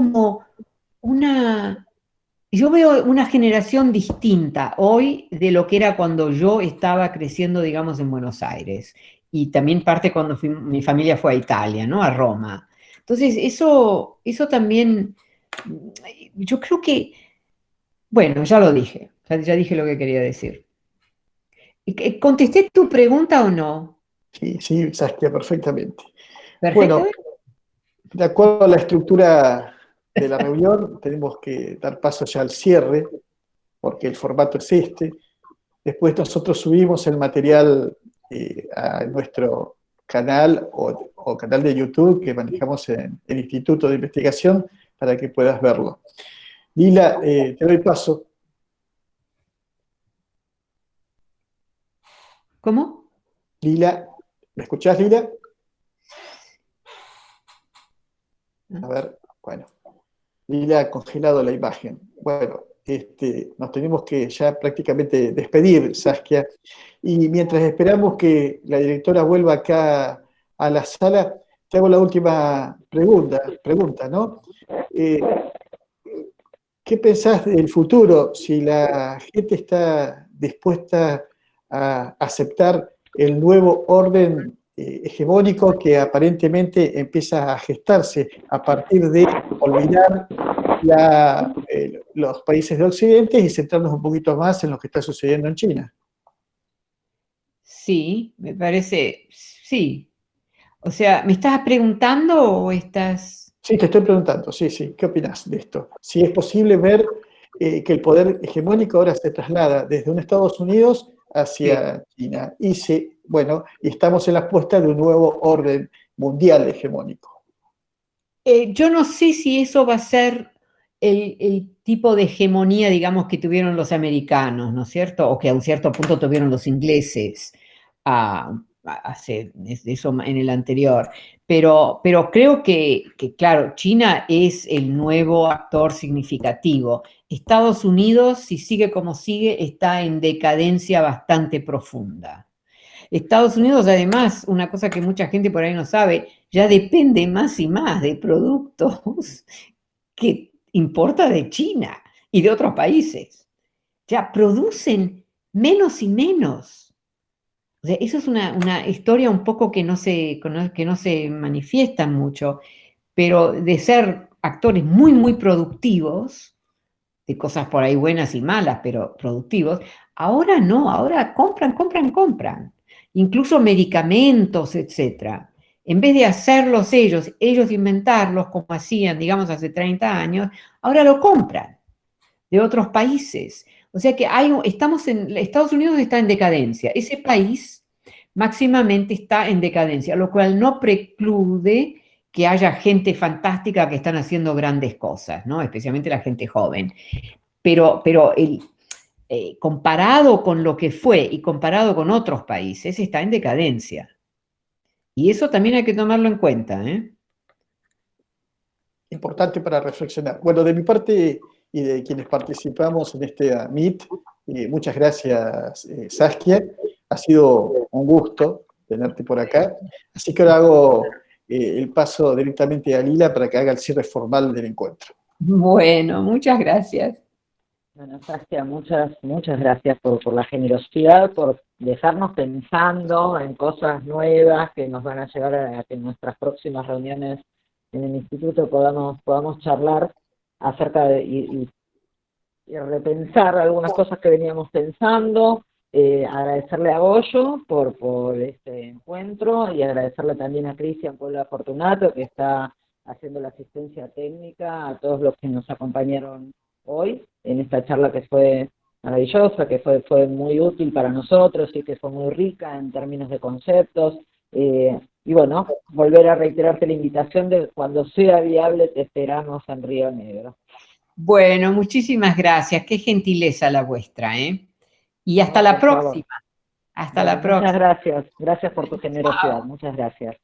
una generación distinta hoy de lo que era cuando yo estaba creciendo, digamos, en Buenos Aires. Y también parte cuando mi familia fue a Italia, ¿no? A Roma. Entonces, eso también, yo creo que, bueno, ya lo dije, ya dije lo que quería decir. ¿Contesté tu pregunta o no? Sí, sí, Saskia, perfectamente. Perfecto. Bueno, de acuerdo a la estructura de la reunión, tenemos que dar paso ya al cierre, porque el formato es este. Después nosotros subimos el material a nuestro canal o canal de YouTube que manejamos en el Instituto de Investigación para que puedas verlo. Lila, te doy paso. ¿Cómo? Lila, ¿me escuchás, Lila? A ver, bueno. Lila ha congelado la imagen. Bueno, nos tenemos que ya prácticamente despedir, Saskia. Y mientras esperamos que la directora vuelva acá a la sala, te hago la última pregunta, ¿no? Eh, ¿Qué pensás del futuro si la gente está dispuesta a aceptar el nuevo orden hegemónico que aparentemente empieza a gestarse a partir de olvidar los países de Occidente y centrarnos un poquito más en lo que está sucediendo en China? Sí, me parece, sí. O sea, ¿me estás preguntando o estás...? Sí, te estoy preguntando, sí, sí, ¿qué opinas de esto? Si es posible ver que el poder hegemónico ahora se traslada desde un Estados Unidos Sí. hacia China bueno, y estamos en la puesta de un nuevo orden mundial hegemónico. Yo no sé si eso va a ser el tipo de hegemonía, digamos, que tuvieron los americanos, ¿no es cierto? O que a un cierto punto tuvieron los ingleses, hace eso en el anterior. Pero creo que, claro, China es el nuevo actor significativo. Estados Unidos, si sigue como sigue, está en decadencia bastante profunda. Estados Unidos, además, una cosa que mucha gente por ahí no sabe, ya depende más y más de productos que importa de China y de otros países. Ya producen menos y menos. O sea, eso es una historia un poco que no se manifiesta mucho, pero de ser actores muy, muy productivos, de cosas por ahí buenas y malas, pero productivos, ahora no, ahora compran, compran, compran. Incluso medicamentos, etcétera. En vez de hacerlos ellos inventarlos como hacían, digamos, hace 30 años, ahora lo compran de otros países. O sea que Estados Unidos está en decadencia. Ese país máximamente está en decadencia, lo cual no preclude que haya gente fantástica que están haciendo grandes cosas, ¿no? Especialmente la gente joven. Pero comparado con lo que fue y comparado con otros países, está en decadencia. Y eso también hay que tomarlo en cuenta, ¿eh? Importante para reflexionar. Bueno, de mi parte y de quienes participamos en este Meet, muchas gracias, Saskia. Ha sido un gusto tenerte por acá. Así que ahora hago el paso directamente a Lila para que haga el cierre formal del encuentro. Bueno, muchas gracias. Bueno, Saskia, muchas gracias por la generosidad, por dejarnos pensando en cosas nuevas que nos van a llevar a que en nuestras próximas reuniones en el instituto podamos charlar acerca de y repensar algunas cosas que veníamos pensando. Agradecerle a Goyo por este encuentro y agradecerle también a Cristian Puebla Fortunato, que está haciendo la asistencia técnica, a todos los que nos acompañaron hoy en esta charla que fue maravillosa, que fue muy útil para nosotros y que fue muy rica en términos de conceptos. Y bueno, volver a reiterarte la invitación de cuando sea viable te esperamos en Río Negro. Bueno, muchísimas gracias. Qué gentileza la vuestra, ¿eh? Y hasta No, la por favor. próxima. Hasta Bueno, la muchas próxima. gracias. Gracias por tu generosidad. Muchas gracias.